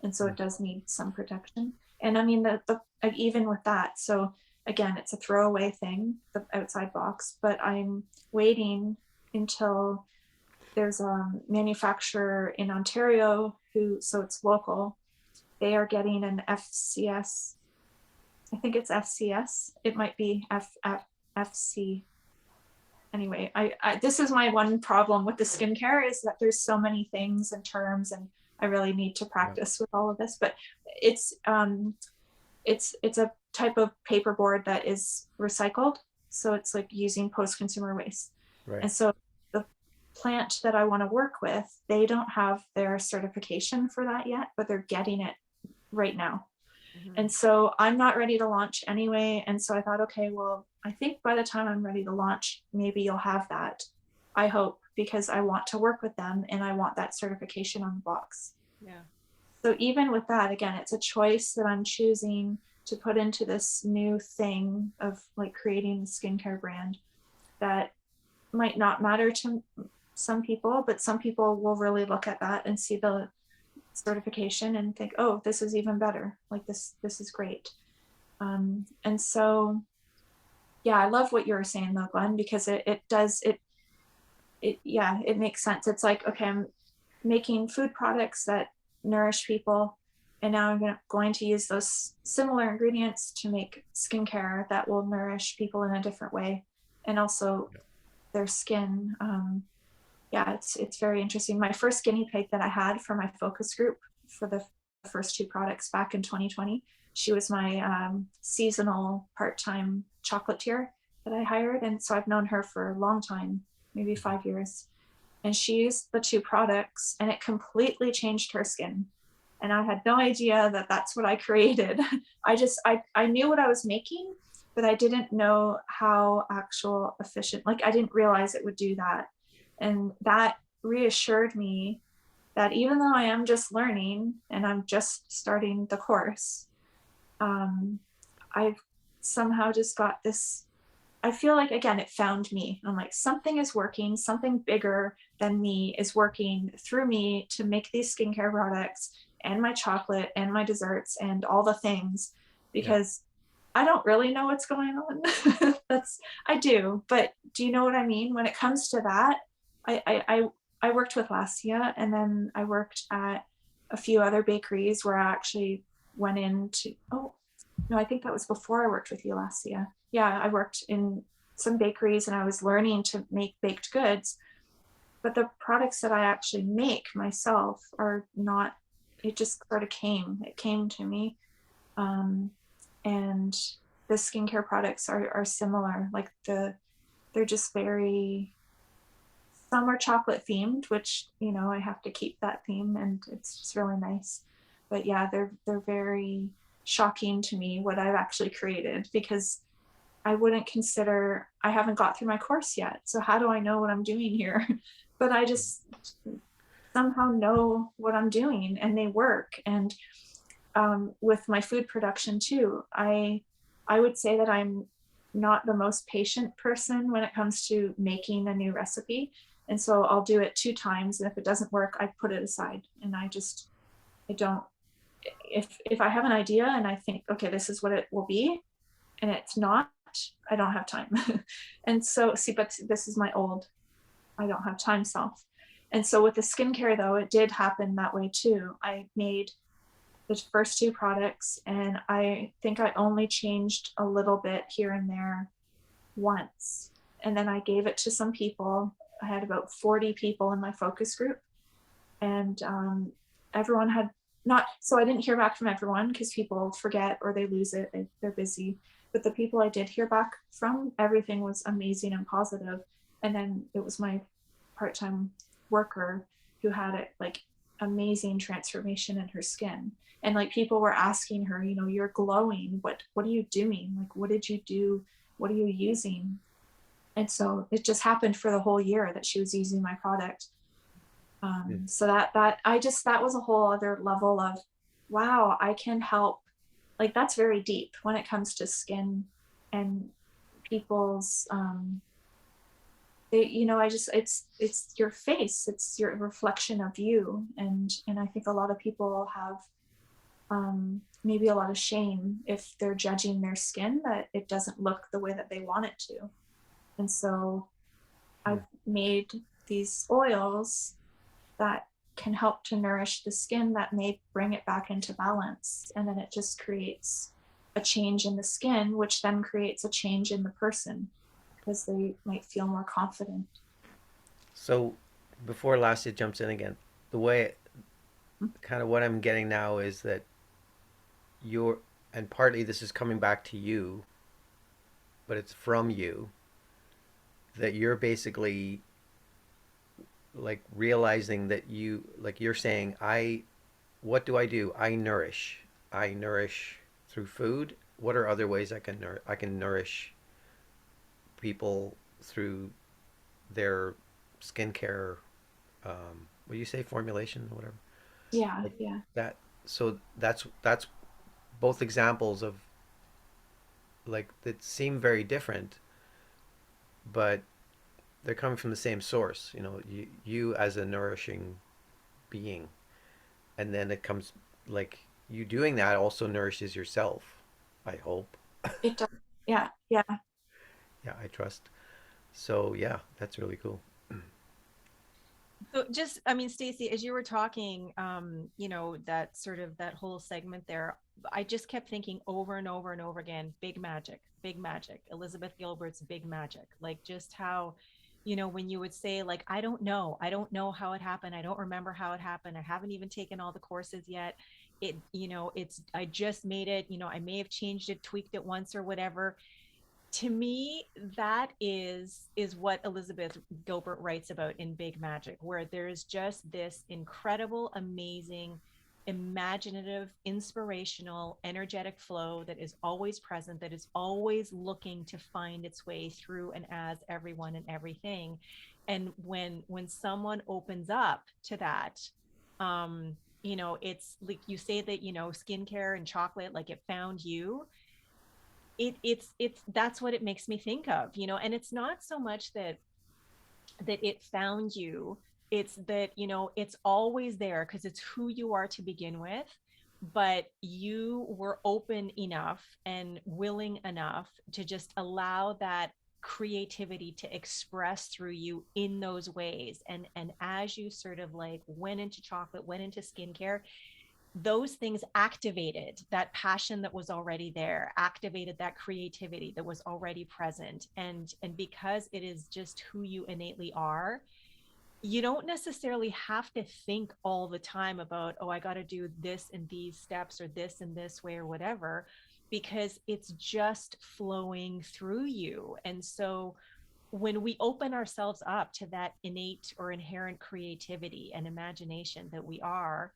And so it does need some protection. And I mean, like, even with that, so again, it's a throwaway thing, the outside box, but I'm waiting until there's a manufacturer in Ontario so it's local. They are getting an FCS. I think it's FCS. It might be FC. Anyway, this is my one problem with the skincare, is that there's so many things and terms, and I really need to Yeah. practice with all of this. But it's a type of paperboard that is recycled, so it's like using post-consumer waste. Right. And so the plant that I want to work with, they don't have their certification for that yet, but they're getting it right now. Mm-hmm. And so I'm not ready to launch anyway. And so I thought, okay, well, I think by the time I'm ready to launch, maybe you'll have that. I hope, because I want to work with them and I want that certification on the box. Yeah. So even with that, again, it's a choice that I'm choosing to put into this new thing of like creating a skincare brand that might not matter to some people, but some people will really look at that and see the certification and think, oh, this is even better. Like this is great. And so, yeah, I love what you were saying though, Glenn, because it makes sense. It's like, okay, I'm making food products that nourish people, and now I'm going to use those similar ingredients to make skincare that will nourish people in a different way, and also their skin. Yeah, it's very interesting. My first guinea pig that I had for my focus group for the first two products back in 2020, she was my seasonal part-time chocolatier that I hired, and so I've known her for a long time, maybe 5 years. And she used the two products, and it completely changed her skin. And I had no idea that that's what I created. I knew what I was making, but I didn't know how actual efficient. Like, I didn't realize it would do that. And that reassured me that even though I am just learning and I'm just starting the course, I've somehow just got this. I feel like, again, it found me. I'm like, something is working, something bigger than me is working through me to make these skincare products and my chocolate and my desserts and all the things, Yeah. because I don't really know what's going on. I do, but do you know what I mean? When it comes to that, I worked with Lesia, and then I worked at a few other bakeries where I actually went into, oh, no, I think that was before I worked with you, Lesia. Yeah, I worked in some bakeries and I was learning to make baked goods, but the products that I actually make myself are not, it just sort of it came to me. Um, and the skincare products are similar. Like they're just very, some are chocolate themed, which, I have to keep that theme, and it's just really nice. But yeah, they're very shocking to me what I've actually created, because I wouldn't consider, I haven't got through my course yet. So how do I know what I'm doing here? But I just somehow know what I'm doing and they work. And with my food production too, I would say that I'm not the most patient person when it comes to making a new recipe. And so I'll do it 2 times. And if it doesn't work, I put it aside. And I don't, if I have an idea and I think, okay, this is what it will be, and it's not, I don't have time. And so, see, but this is my old, I don't have time self. And so with the skincare, though, it did happen that way too. I made the first 2 products, and I think I only changed a little bit here and there once. And then I gave it to some people. I had about 40 people in my focus group, and everyone had not, so I didn't hear back from everyone because people forget or they lose it, they're busy. But the people I did hear back from, everything was amazing and positive. And then it was my part-time worker who had it like amazing transformation in her skin. And like people were asking her, you know, you're glowing, what are you doing, like what did you do, what are you using? And so it just happened for the whole year that she was using my product. Mm. So that I just, that was a whole other level of, wow, I can help. Like that's very deep when it comes to skin and people's they, you know, I just, it's your face, it's your reflection of you. And I think a lot of people have maybe a lot of shame if they're judging their skin that it doesn't look the way that they want it to. And so Mm. I've made these oils that can help to nourish the skin that may bring it back into balance. And then it just creates a change in the skin, which then creates a change in the person because they might feel more confident. So before Lassie jumps in again, the way kind of what I'm getting now is that you're, and partly this is coming back to you, but it's from you, that you're basically like realizing that you, like you're saying, what do I do? I nourish through food. What are other ways I can nourish people through their skincare? What do you say, formulation or whatever? Yeah, Like yeah. that. So that's both examples of like that seem very different, but they're coming from the same source. You know, you as a nourishing being, and then it comes like you doing that also nourishes yourself. I hope. It does. Yeah, yeah. Yeah, I trust. So yeah, that's really cool. So just, I mean, Stacey, as you were talking, you know, that sort of that whole segment there, I just kept thinking over and over and over again, big magic, Elizabeth Gilbert's big magic. Like just how, you know, when you would say like, I don't know how it happened. I don't remember how it happened. I haven't even taken all the courses yet. It, you know, it's, I just made it, you know, I may have changed it, tweaked it once or whatever. To me, that is what Elizabeth Gilbert writes about in Big Magic, where there's just this incredible, amazing, imaginative, inspirational, energetic flow that is always present, that is always looking to find its way through and as everyone and everything. And when someone opens up to that, you know, it's like you say that, you know, skincare and chocolate, like it found you. It's that's what it makes me think of, you know. And it's not so much that it found you, it's that, you know, it's always there because it's who you are to begin with, but you were open enough and willing enough to just allow that creativity to express through you in those ways. And as you sort of like went into chocolate, went into skincare, those things activated that passion that was already there, activated that creativity that was already present. And because it is just who you innately are, you don't necessarily have to think all the time about, oh, I got to do this in these steps or this in this way or whatever, because it's just flowing through you. And so when we open ourselves up to that innate or inherent creativity and imagination that we are,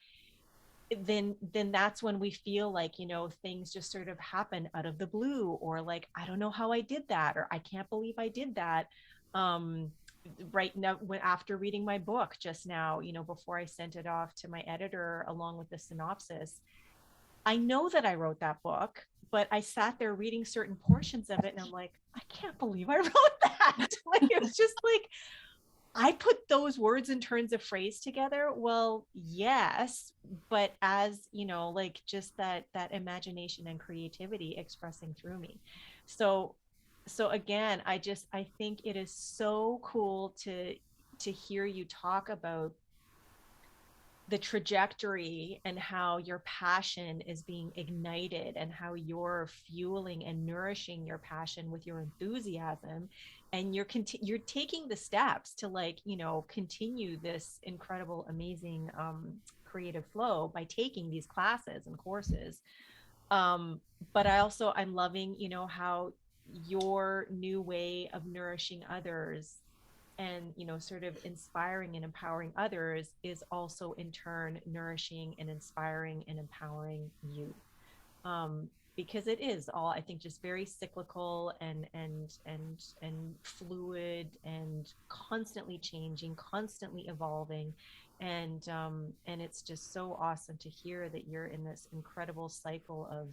then that's when we feel like, you know, things just sort of happen out of the blue, or like, I don't know how I did that, or I can't believe I did that. um right now, when after reading my book just now, you know, before I sent it off to my editor along with the synopsis, I know that I wrote that book, but I sat there reading certain portions of it and I'm like, I can't believe I wrote that. Like, it was just like, I put those words and turns of phrase together. Well, yes, but as, you know, like just that imagination and creativity expressing through me. So again, I think it is so cool to hear you talk about the trajectory and how your passion is being ignited and how you're fueling and nourishing your passion with your enthusiasm, and you're taking the steps to, like, you know, continue this incredible amazing creative flow by taking these classes and courses. But I'm loving, you know, how your new way of nourishing others and, you know, sort of inspiring and empowering others is also in turn nourishing and inspiring and empowering you. Because it is all, I think, just very cyclical and fluid and constantly changing, constantly evolving. And it's just so awesome to hear that you're in this incredible cycle of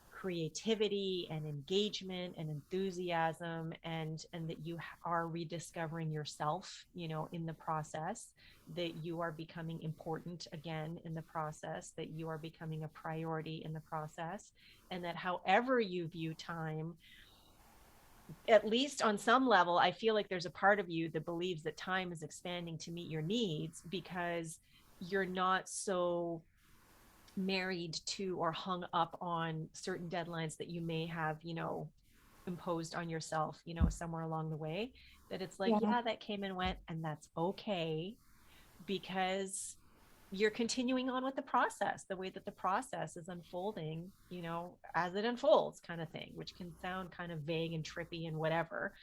creativity and engagement and enthusiasm, and that you are rediscovering yourself, you know, in the process, that you are becoming important again in the process, that you are becoming a priority in the process, and that however you view time, at least on some level, I feel like there's a part of you that believes that time is expanding to meet your needs, because you're not so married to or hung up on certain deadlines that you may have, you know, imposed on yourself, you know, somewhere along the way. That it's like, Yeah. yeah, that came and went, and that's okay, because you're continuing on with the process, the way that the process is unfolding, you know, as it unfolds, kind of thing, which can sound kind of vague and trippy and whatever.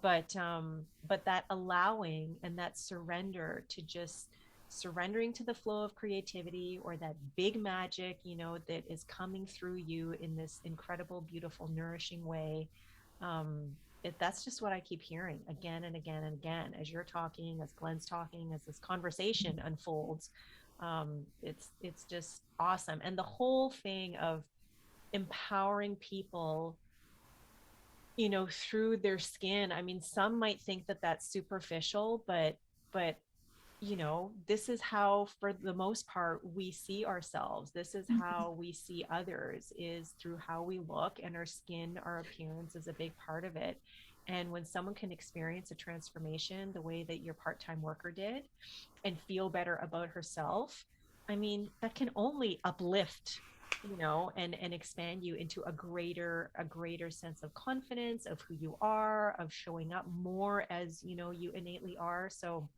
But that allowing and that surrender to just surrendering to the flow of creativity, or that big magic, you know, that is coming through you in this incredible, beautiful, nourishing way. That's just what I keep hearing again and again and again as you're talking, as Glenn's talking, as this conversation unfolds. It's just awesome, and the whole thing of empowering people, you know, through their skin. I mean, some might think that that's superficial, but you know, this is how, for the most part, we see ourselves. This is how we see others, is through how we look, and our skin, our appearance is a big part of it. And when someone can experience a transformation the way that your part-time worker did, and feel better about herself, I mean, that can only uplift, you know, and expand you into a greater sense of confidence of who you are, of showing up more as, you know, you innately are. So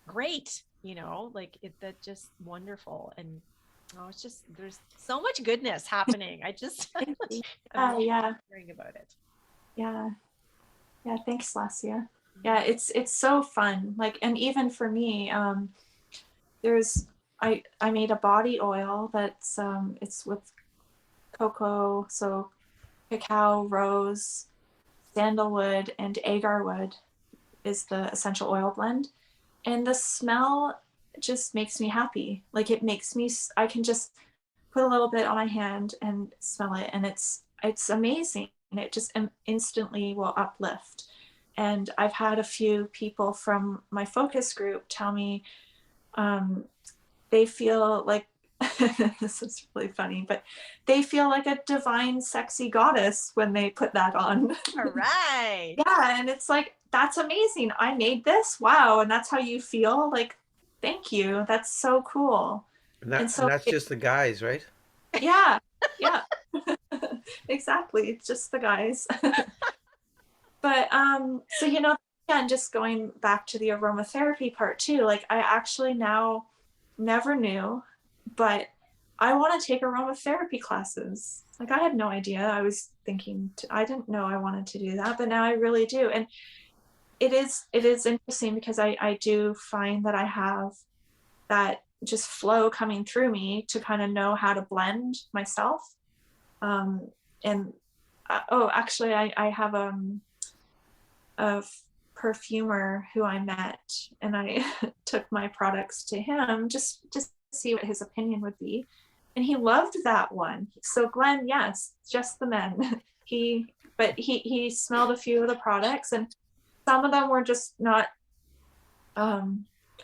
great, you know, like it, that just wonderful. And oh, it's just, there's so much goodness happening. I just Thank you. I'm loving Yeah. hearing about it. Yeah. Yeah. Thanks, Lesia. Yeah, Mhm. it's so fun. Like, and even for me, there's I made a body oil that's it's with cocoa, so cacao, rose, sandalwood, and agar wood is the essential oil blend. And the smell just makes me happy. Like, it makes me, I can just put a little bit on my hand and smell it, and it's amazing. And it just instantly will uplift. And I've had a few people from my focus group tell me um, they feel like this is really funny, but they feel like a divine, sexy goddess when they put that on. All right. Yeah, and it's like, that's amazing. I made this. Wow, and that's how you feel? Like, thank you. That's so cool. And And so, that's just the guys, right? yeah, yeah, exactly. It's just the guys. But so you know, again, just going back to the aromatherapy part too, like I actually now never knew, but I want to take aromatherapy classes. Like, I had no idea. I was thinking I didn't know I wanted to do that, but now I really do. And it is interesting because I do find that I have that just flow coming through me to kind of know how to blend myself. And oh, actually, I have a perfumer who I met, and I took my products to him just to see what his opinion would be, and he loved that one. So Glenn, yes, just the men. He smelled a few of the products, and some of them were just not a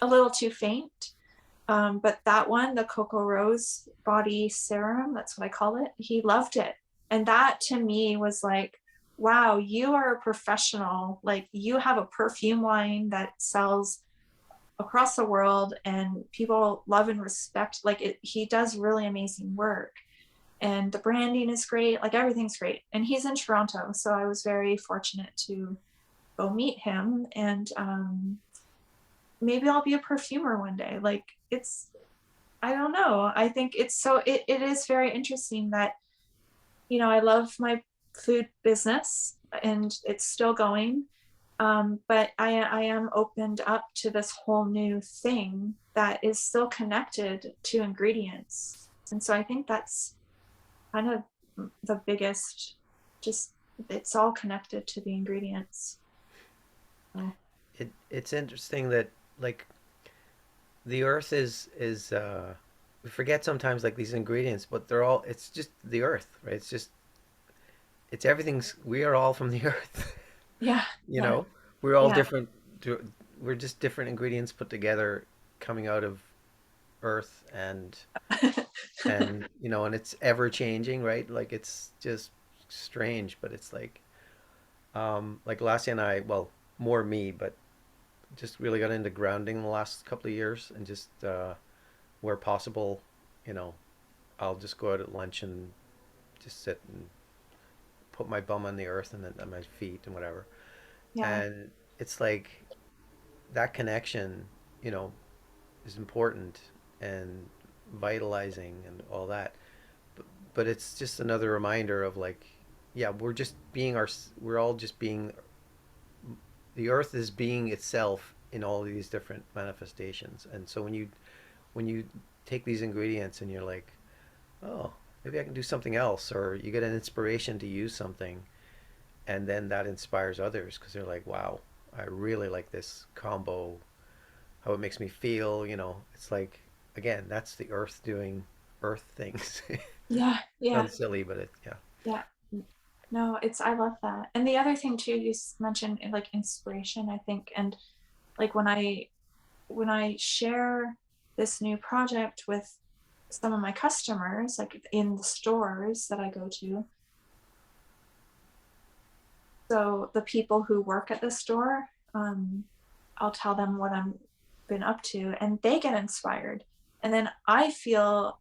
little too faint. But that one, the Cocoa Rose Body Serum, that's what I call it, he loved it. And that to me was like, wow, you are a professional. Like, you have a perfume line that sells across the world and people love and respect. Like, he does really amazing work. And the branding is great. Like, everything's great. And he's in Toronto. So I was very fortunate to go meet him. And maybe I'll be a perfumer one day. Like, I don't know. I think it is very interesting that, I love my food business and it's still going. But I am opened up to this whole new thing that is still connected to ingredients. And so I think that's kind of the biggest, just, it's all connected to the ingredients. So, It's interesting that like the earth is we forget sometimes like these ingredients, but they're all it's just the earth, right? It's just it's everything's we are all from the earth. yeah, You yeah, know, we're all yeah. different. We're just different ingredients put together, coming out of earth, and and it's ever changing, right? Like it's just strange, but it's like Lassie and I, well, more me, but just really got into grounding the last couple of years, and just where possible, you know, I'll just go out at lunch and just sit and put my bum on the earth and then on my feet and whatever. Yeah. And it's like that connection, you know, is important and vitalizing and all that. But it's just another reminder of like, yeah, we're all just being, the earth is being itself in all of these different manifestations. And so when you take these ingredients and you're like, oh, maybe I can do something else, or you get an inspiration to use something, and then that inspires others because they're like, wow, I really like this combo, how it makes me feel. It's like, again, that's the earth doing earth things. Yeah, yeah, Sounds silly, but yeah. yeah. No, I love that. And the other thing too, you mentioned like inspiration, I think, and like when I share this new project with some of my customers, like in the stores that I go to, so the people who work at the store, I'll tell them what I'm been up to, and they get inspired, and then I feel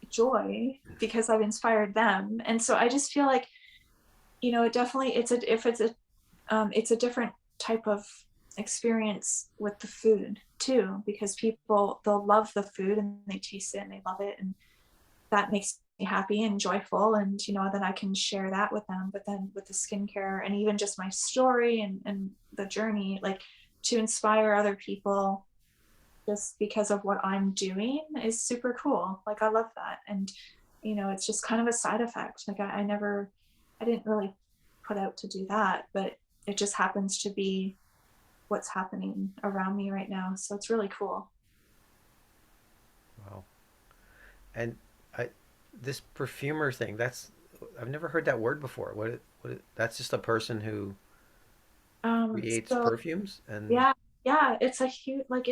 joy because I've inspired them, and so I just feel like, it definitely, it's a different type of experience with the food too, because people, they'll love the food and they taste it and they love it, and that makes me happy and joyful, and then I can share that with them. But then with the skincare and even just my story and the journey, like, to inspire other people just because of what I'm doing is super cool. Like, I love that. And it's just kind of a side effect. Like, I didn't really put out to do that, but it just happens to be what's happening around me right now. So it's really cool. Wow. And I, this perfumer thing, I've never heard that word before. That's just a person who creates So perfumes and yeah, yeah, it's a huge, like,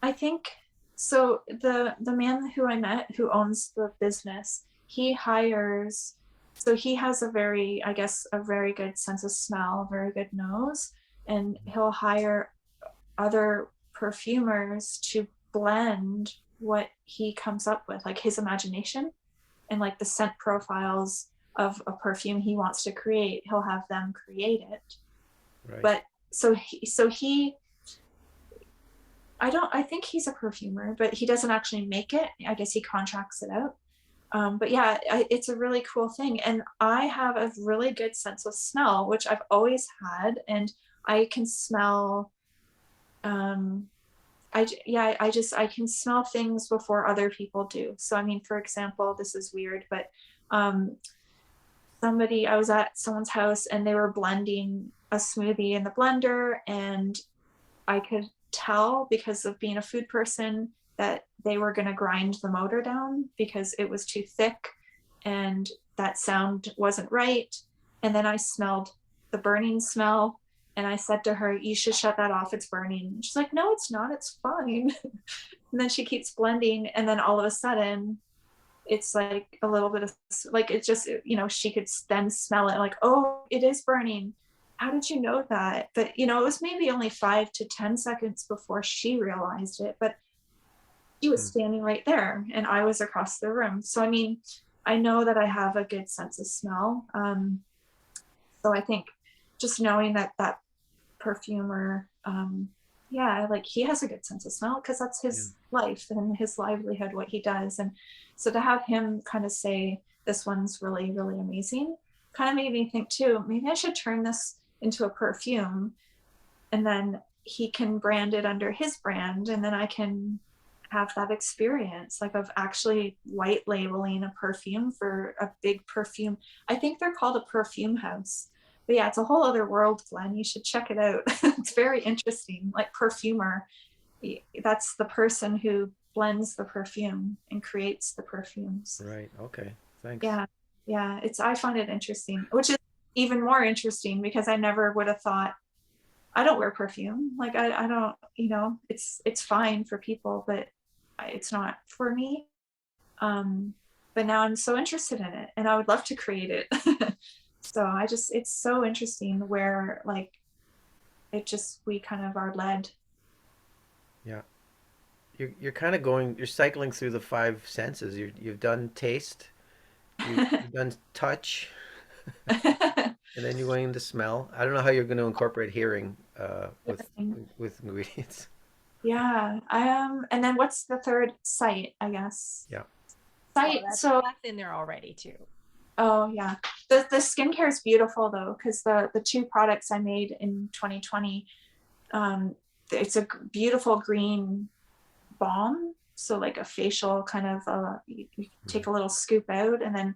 I think, so the man who I met who owns the business, he hires, so he has a very, I guess, a very good sense of smell, a very good nose, and he'll hire other perfumers to blend what he comes up with, like his imagination, and like the scent profiles of a perfume he wants to create, he'll have them create it. right. But so he I think he's a perfumer, but he doesn't actually make it. I guess he contracts it out. But yeah, it's a really cool thing. And I have a really good sense of smell, which I've always had. And I can smell, um, yeah, I can smell things before other people do. So I mean, for example, this is weird, but um I was at someone's house and they were blending a smoothie in the blender, and I could tell because of being a food person that they were going to grind the motor down because it was too thick and that sound wasn't right. And then I smelled the burning smell, and I said to her, "You should shut that off. It's burning." And she's like, "No, it's not. It's fine." And then she keeps blending. And then all of a sudden, it's like a little bit of like, it just, she could then smell it like, "Oh, it is burning. How did you know that?" But it was maybe only 5 to 10 seconds before she realized it, but she was Hmm. standing right there and I was across the room. So I mean, I know that I have a good sense of smell. So I think just knowing that perfumer, yeah, like he has a good sense of smell because that's Yeah. his life and his livelihood, what he does. And so to have him kind of say, "This one's really, really amazing," kind of made me think too, maybe I should turn this into a perfume, and then he can brand it under his brand, and then I can have that experience like of actually white labeling a perfume for a big perfume. I think they're called a perfume house. But yeah, it's a whole other world, Glenn. You should check it out. It's very interesting. Like perfumer, that's the person who blends the perfume and creates the perfumes. Right. Okay. Thanks. Yeah, yeah. I find it interesting, which is even more interesting because I never would have thought. I don't wear perfume. Like I don't, it's fine for people, but it's not for me. Um, but now I'm so interested in it and I would love to create it. So it's so interesting where like we kind of are led. Yeah. You're kind of going. You're cycling through the five senses. You've done taste. You've done touch, and then you're going into smell. I don't know how you're going to incorporate hearing with ingredients. Yeah, I am. And then what's the third? Sight, I guess. Yeah. Well, Sight. So, that's in there already too. oh yeah, the skincare is beautiful though, because the two products I made in 2020, it's a beautiful green balm. So like a facial kind of, you take a little scoop out, and then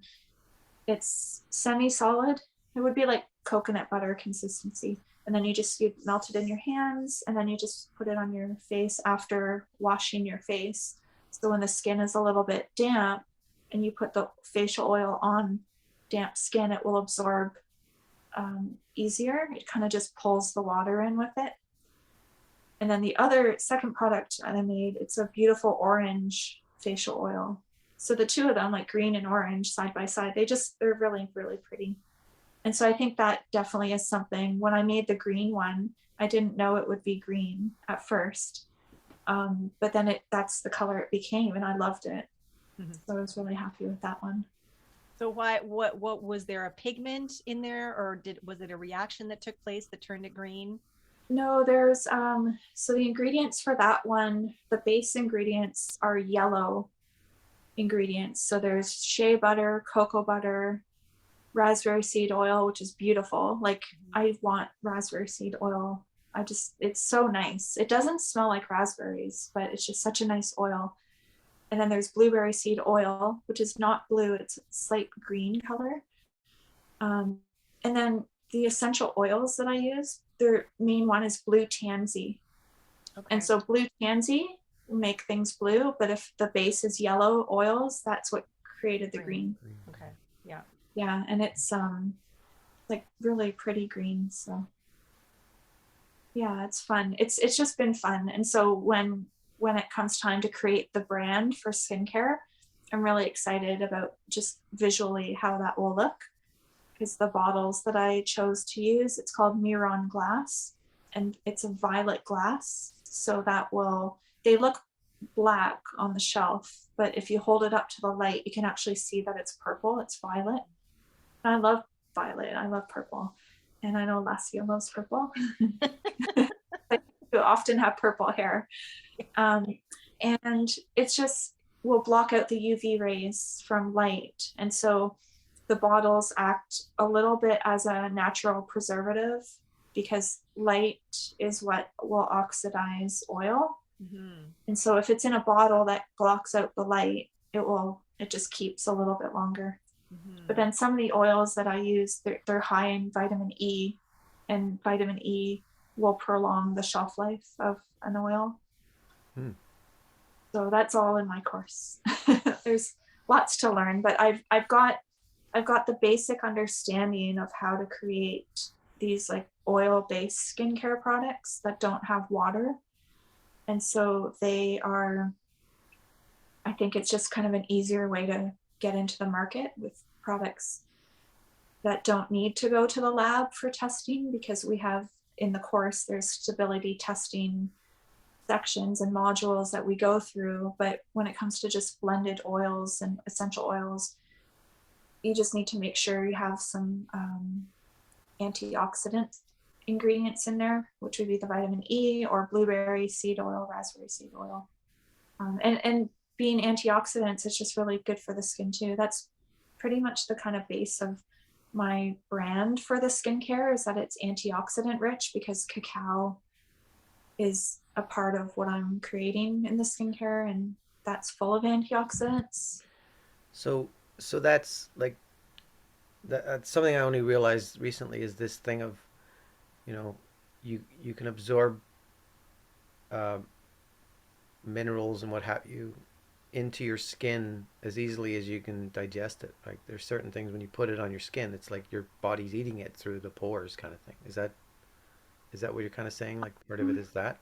it's semi-solid. It would be like coconut butter consistency. And then you melt it in your hands, and then you just put it on your face after washing your face. So when the skin is a little bit damp and you put the facial oil on damp skin, it will absorb easier. It kind of just pulls the water in with it. And then the other second product that I made, it's a beautiful orange facial oil. So the two of them, like green and orange side by side, they're really, really pretty. And so I think that definitely is something. When I made the green one, I didn't know it would be green at first. But then that's the color it became, and I loved it. Mm-hmm. So I was really happy with that one. So what was there a pigment in there, or was it a reaction that took place that turned it green? No, there's so the ingredients for that one, the base ingredients are yellow ingredients. So there's shea butter, cocoa butter, raspberry seed oil, which is beautiful. Like I want raspberry seed oil. It's so nice. It doesn't smell like raspberries, but it's just such a nice oil. And then there's blueberry seed oil, which is not blue, it's a slight green color. And then the essential oils that I use, their main one is blue tansy. Okay. And so blue tansy will make things blue, but if the base is yellow oils, that's what created the green. Okay. Yeah. Yeah, and it's like really pretty green. So yeah, it's fun. It's just been fun. And so when it comes time to create the brand for skincare, I'm really excited about just visually how that will look. Because the bottles that I chose to use, it's called Miron glass, and it's a violet glass. So they look black on the shelf, but if you hold it up to the light, you can actually see that it's purple, it's violet. And I love violet, I love purple. And I know Lesia loves purple. You often have purple hair. And it's just will block out the UV rays from light. And so the bottles act a little bit as a natural preservative because light is what will oxidize oil. Mm-hmm. And so if it's in a bottle that blocks out the light, it just keeps a little bit longer. But Mm-hmm. then some of the oils that I use, they're high in vitamin E, and vitamin E will prolong the shelf life of an oil. Hmm. So that's all in my course. There's lots to learn, but I've got the basic understanding of how to create these like oil-based skincare products that don't have water. And so they are, I think it's just kind of an easier way to get into the market with products that don't need to go to the lab for testing, because we have in the course, there's stability testing sections and modules that we go through. But when it comes to just blended oils and essential oils, you just need to make sure you have some antioxidant ingredients in there, which would be the vitamin E or blueberry seed oil, raspberry seed oil. And being antioxidants, it's just really good for the skin too. That's pretty much the kind of base of my brand for the skincare, is that it's antioxidant rich, because cacao is a part of what I'm creating in the skincare, and that's full of antioxidants. So so that's like that's something I only realized recently is this thing of, you know, you can absorb uh, minerals and what have you into your skin as easily as you can digest it. Like there's certain things when you put it on your skin, it's like your body's eating it through the pores, kind of thing. Is that what you're kind of saying? Like part of it is that?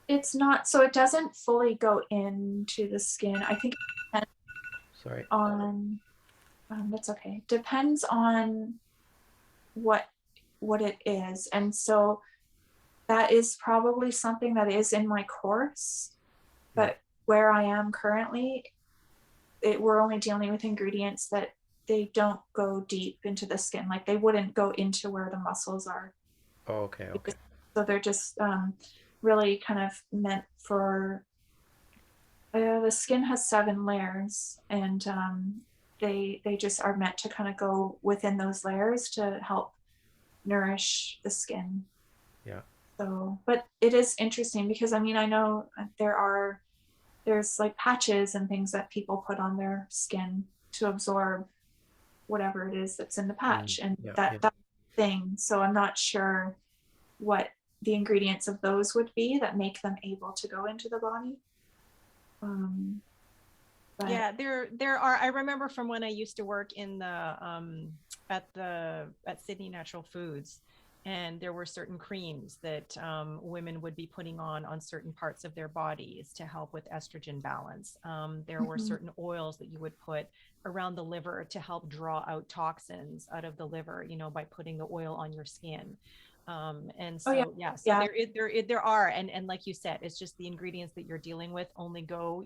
It's not, so it doesn't fully go into the skin. I think it depends Sorry. on, that's okay. Depends on what what it is. And so that is probably something that is in my course, Yeah. but where I am currently, we're only dealing with ingredients that they don't go deep into the skin. Like they wouldn't go into where the muscles are. Oh, okay. Okay. So they're just really kind of meant for, the skin has 7 layers, and they just are meant to kind of go within those layers to help nourish the skin. Yeah. So, but it is interesting because I mean, I know there's like patches and things that people put on their skin to absorb whatever it is that's in the Mm. patch, and Yeah. that Yeah. that thing. So I'm not sure what the ingredients of those would be that make them able to go into the body. Um, but Yeah, there are. I remember from when I used to work in at Sydney Natural Foods, and there were certain creams that women would be putting on certain parts of their bodies to help with estrogen balance. There were mhm. certain oils that you would put around the liver to help draw out toxins out of the liver, by putting the oil on your skin. And Oh yeah, so yeah, so yeah, there are, and like you said, it's just the ingredients that you're dealing with only go,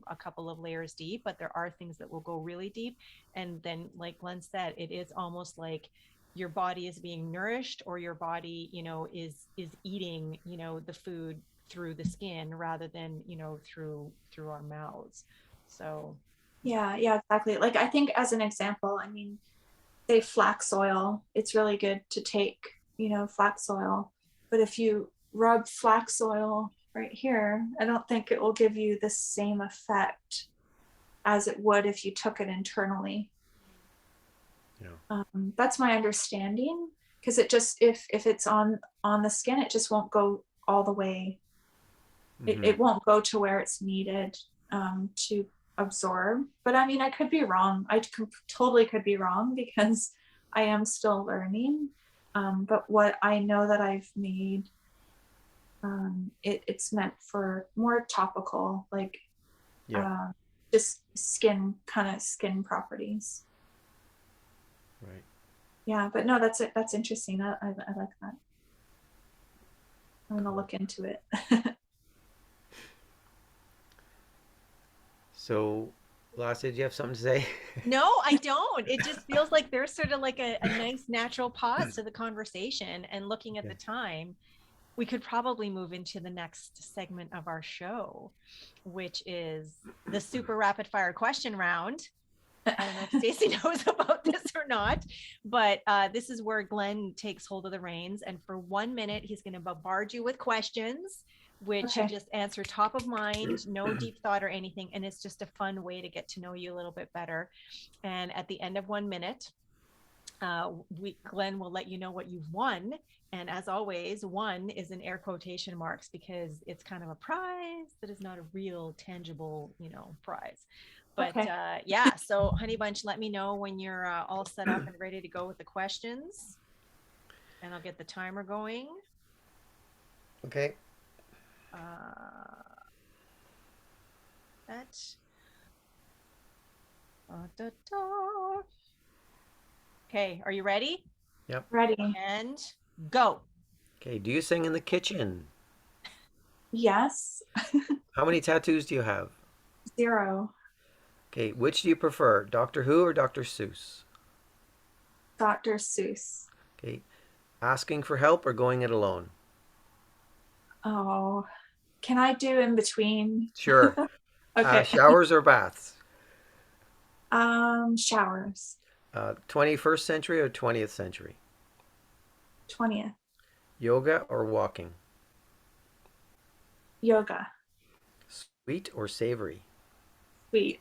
a couple of layers deep, but there are things that will go really deep. And then, like Glenn said, it is almost like your body is being nourished, or your body, is eating, the food through the skin rather than, through our mouths. So yeah, exactly. Like I think as an example, I mean, say flax oil, it's really good to take, flax oil. But if you rub flax oil right here, I don't think it will give you the same effect as it would if you took it internally. Yeah. That's my understanding, because it just, if it's on the skin, it just won't go all the way. It, Mm-hmm. it won't go to where it's needed to absorb. But I mean, I could be wrong. Totally could be wrong, because I am still learning. But what I know that I've made, it's meant for more topical, like Yeah. uh, just skin properties. Right. Yeah, but no, that's it. That's interesting. I like that. I'm gonna Cool. look into it. So, Lassie, did you have something to say? no, I don't. It just feels like there's sort of like a nice natural pause to the conversation. And looking at Yeah. the time, we could probably move into the next segment of our show, which is the super rapid fire question round. I don't know if Stacey knows about this or not, but this is where Glenn takes hold of the reins. And for 1 minute, he's going to bombard you with questions. which you Okay. just answer top of mind, no deep thought or anything. And it's just a fun way to get to know you a little bit better. And at the end of 1 minute, Glenn will let you know what you've won. And as always, one is in air quotation marks because it's kind of a prize that is not a real tangible, prize. But Okay. yeah, so Honey Bunch, let me know when you're all set up and ready to go with the questions. And I'll get the timer going. Okay. That. Da, da. Okay, are you ready? Yep. Ready. And go. Okay. Do you sing in the kitchen? Yes. How many tattoos do you have? 0. Okay. Which do you prefer, Doctor Who or Dr. Seuss? Dr. Seuss. Okay. Asking for help or going it alone? Oh, can I do in between? Sure. Okay. Showers or baths? Showers. 21st century or 20th century? 20th. Yoga or walking? Yoga. Sweet or savory? Sweet.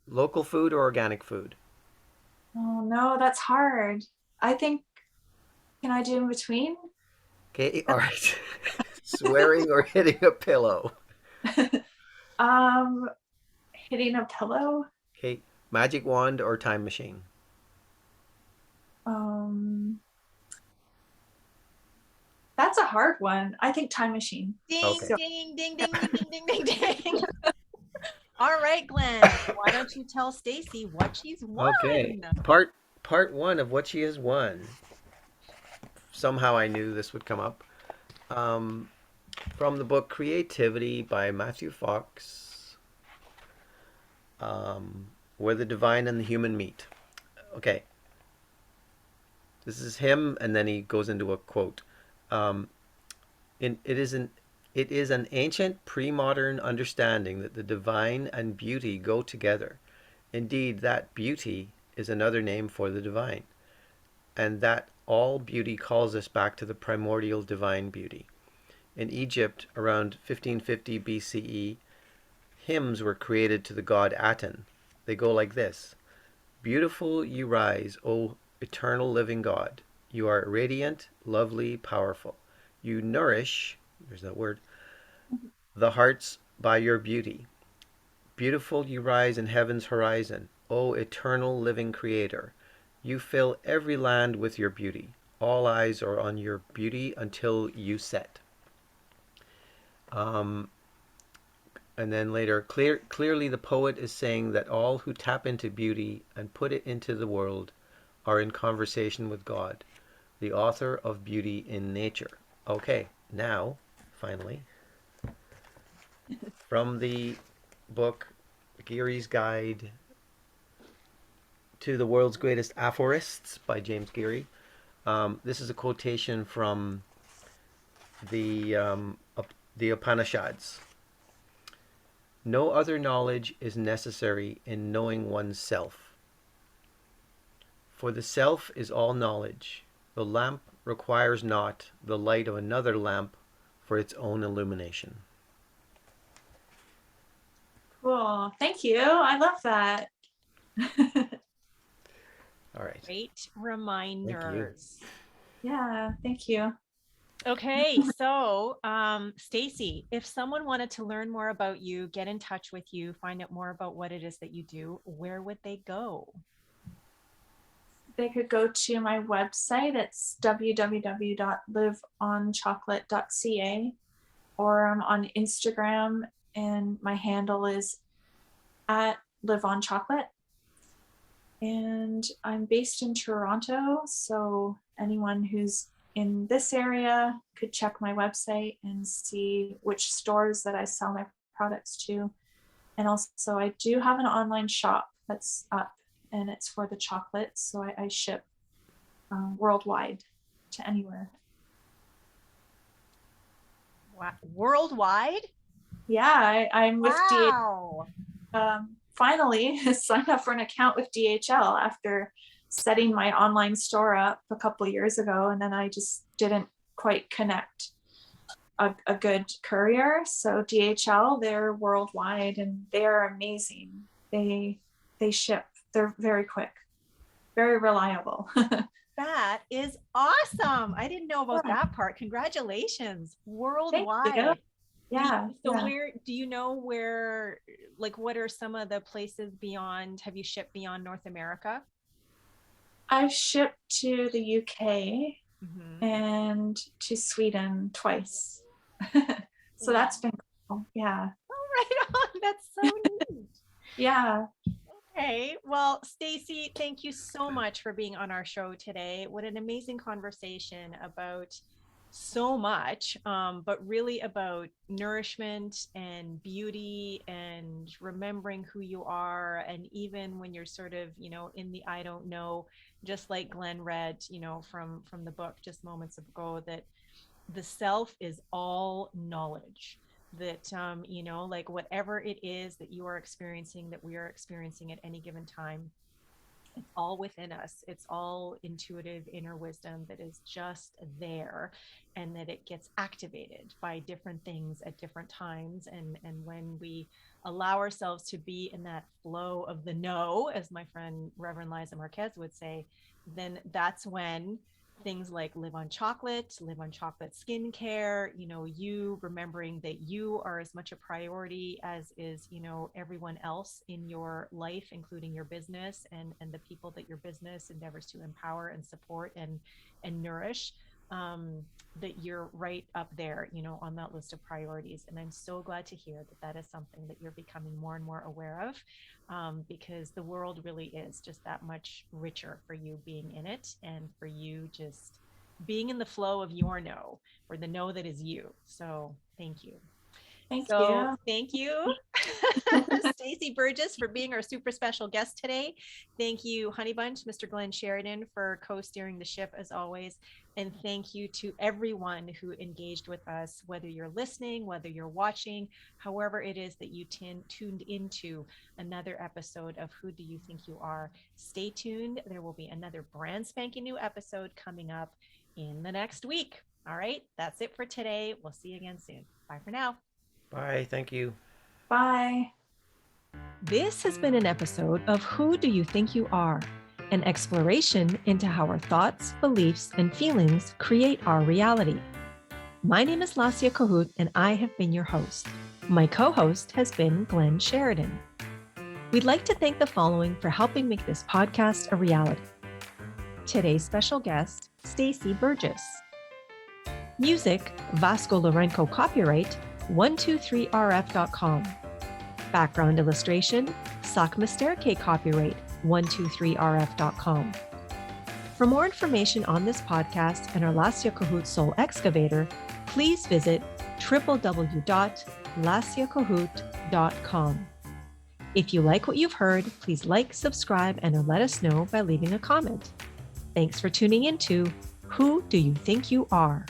Local food or organic food? Oh no, that's hard. I think, can I do in between? Okay. All right. Swearing or hitting a pillow? um, Hitting a pillow. Okay. Magic wand or time machine? Um, that's a hard one. I think time machine. Ding, Okay. So, ding, ding, ding, ding, ding, ding, ding, ding. All right, Glenn. Why don't you tell Stacey what she's Okay. won? Part one of what she has won. Somehow I knew this would come up. Um, from the book Creativity by Matthew Fox, Where the Divine and the Human Meet. Okay. This is him, and then he goes into a quote. Um, it is an ancient pre-modern understanding that the divine and beauty go together. Indeed, that beauty is another name for the divine, and that all beauty calls us back to the primordial divine beauty. In Egypt, around 1550 BCE, hymns were created to the god Aten. They go like this: Beautiful you rise, O eternal living God. You are radiant, lovely, powerful. You nourish, there's that word, the hearts by your beauty. Beautiful you rise in heaven's horizon, O eternal living Creator. You fill every land with your beauty. All eyes are on your beauty until you set. Um, and then later, clearly the poet is saying that all who tap into beauty and put it into the world are in conversation with God, the author of beauty in nature. Okay, now, finally, from the book Geary's Guide to the World's Greatest Aphorists by James Geary. This is a quotation from the Upanishads. No other knowledge is necessary in knowing one's self. For the self is all knowledge. The lamp requires not the light of another lamp for its own illumination. cool. Thank you. I love that. All right. Great Thank you. reminders. Yeah, thank you. Okay, so Stacey, if someone wanted to learn more about you, get in touch with you, find out more about what it is that you do, where would they go? They could go to my website. It's www.liveonchocolate.ca, or I'm on Instagram, and my handle is at liveonchocolate. And I'm based in Toronto, so anyone who's in this area could check my website and see which stores that I sell my products to. And also, I do have an online shop that's up, and it's for the chocolate, so I ship worldwide to anywhere. Wow. Worldwide? Yeah, I'm with Wow. finally signed up for an account with DHL after setting my online store up a couple of years ago, and then I just didn't quite connect. a good courier. So DHL, they're worldwide and they are amazing. They ship. They're very quick, very reliable. That is awesome. I didn't know about Yeah. that part. Congratulations. Thank you. Worldwide. Yeah. So Yeah. where do you know where, like, what are some of the places beyond, have you shipped beyond North America? I've shipped to the UK Mm-hmm. and to Sweden twice. So Wow. that's been cool. Yeah. Oh, right on. That's so neat. Yeah. Okay. Well, Stacey, thank you so much for being on our show today. What an amazing conversation about so much, but really about nourishment and beauty and remembering who you are. And even when you're sort of, in the I don't know, just like Glenn read, from the book just moments ago, that the self is all knowledge, that like whatever it is that you are experiencing, that we are experiencing at any given time, it's all within us. It's all intuitive inner wisdom that is just there, and that it gets activated by different things at different times. And when we allow ourselves to be in that flow of the know, as my friend Reverend Liza Marquez would say, then that's when things like live on chocolate skincare, you remembering that you are as much a priority as is, everyone else in your life, including your business and the people that your business endeavors to empower and support and nourish, that you're right up there, on that list of priorities. And I'm so glad to hear that that is something that you're becoming more and more aware of, because the world really is just that much richer for you being in it, and for you just being in the flow of your know, or the know that is you. So thank you. Thank So you. thank you, Stacey Burgess, for being our super special guest today. Thank you, Honey Bunch, Mr. Glenn Sheridan, for co-steering the ship as always. And thank you to everyone who engaged with us, whether you're listening, whether you're watching, however it is that you tuned into another episode of Who Do You Think You Are. Stay tuned. There will be another brand spanking new episode coming up in the next week. All right, that's it for today. We'll see you again soon. Bye for now. Bye. Thank you. Bye. This has been an episode of Who Do You Think You Are? An exploration into how our thoughts, beliefs, and feelings create our reality. My name is Lesia Cahoot, and I have been your host. My co-host has been Glenn Sheridan. We'd like to thank the following for helping make this podcast a reality. Today's special guest, Stacey Burgess. Music, Vasco Lorenco, copyright 123rf.com. Background illustration, Sakma Staircase, copyright 123rf.com. For more information on this podcast and our Lesia Cahoot Soul Excavator, please visit www.lesiacahoot.com. If you like what you've heard, please like, subscribe, and let us know by leaving a comment. Thanks for tuning into Who Do You Think You Are?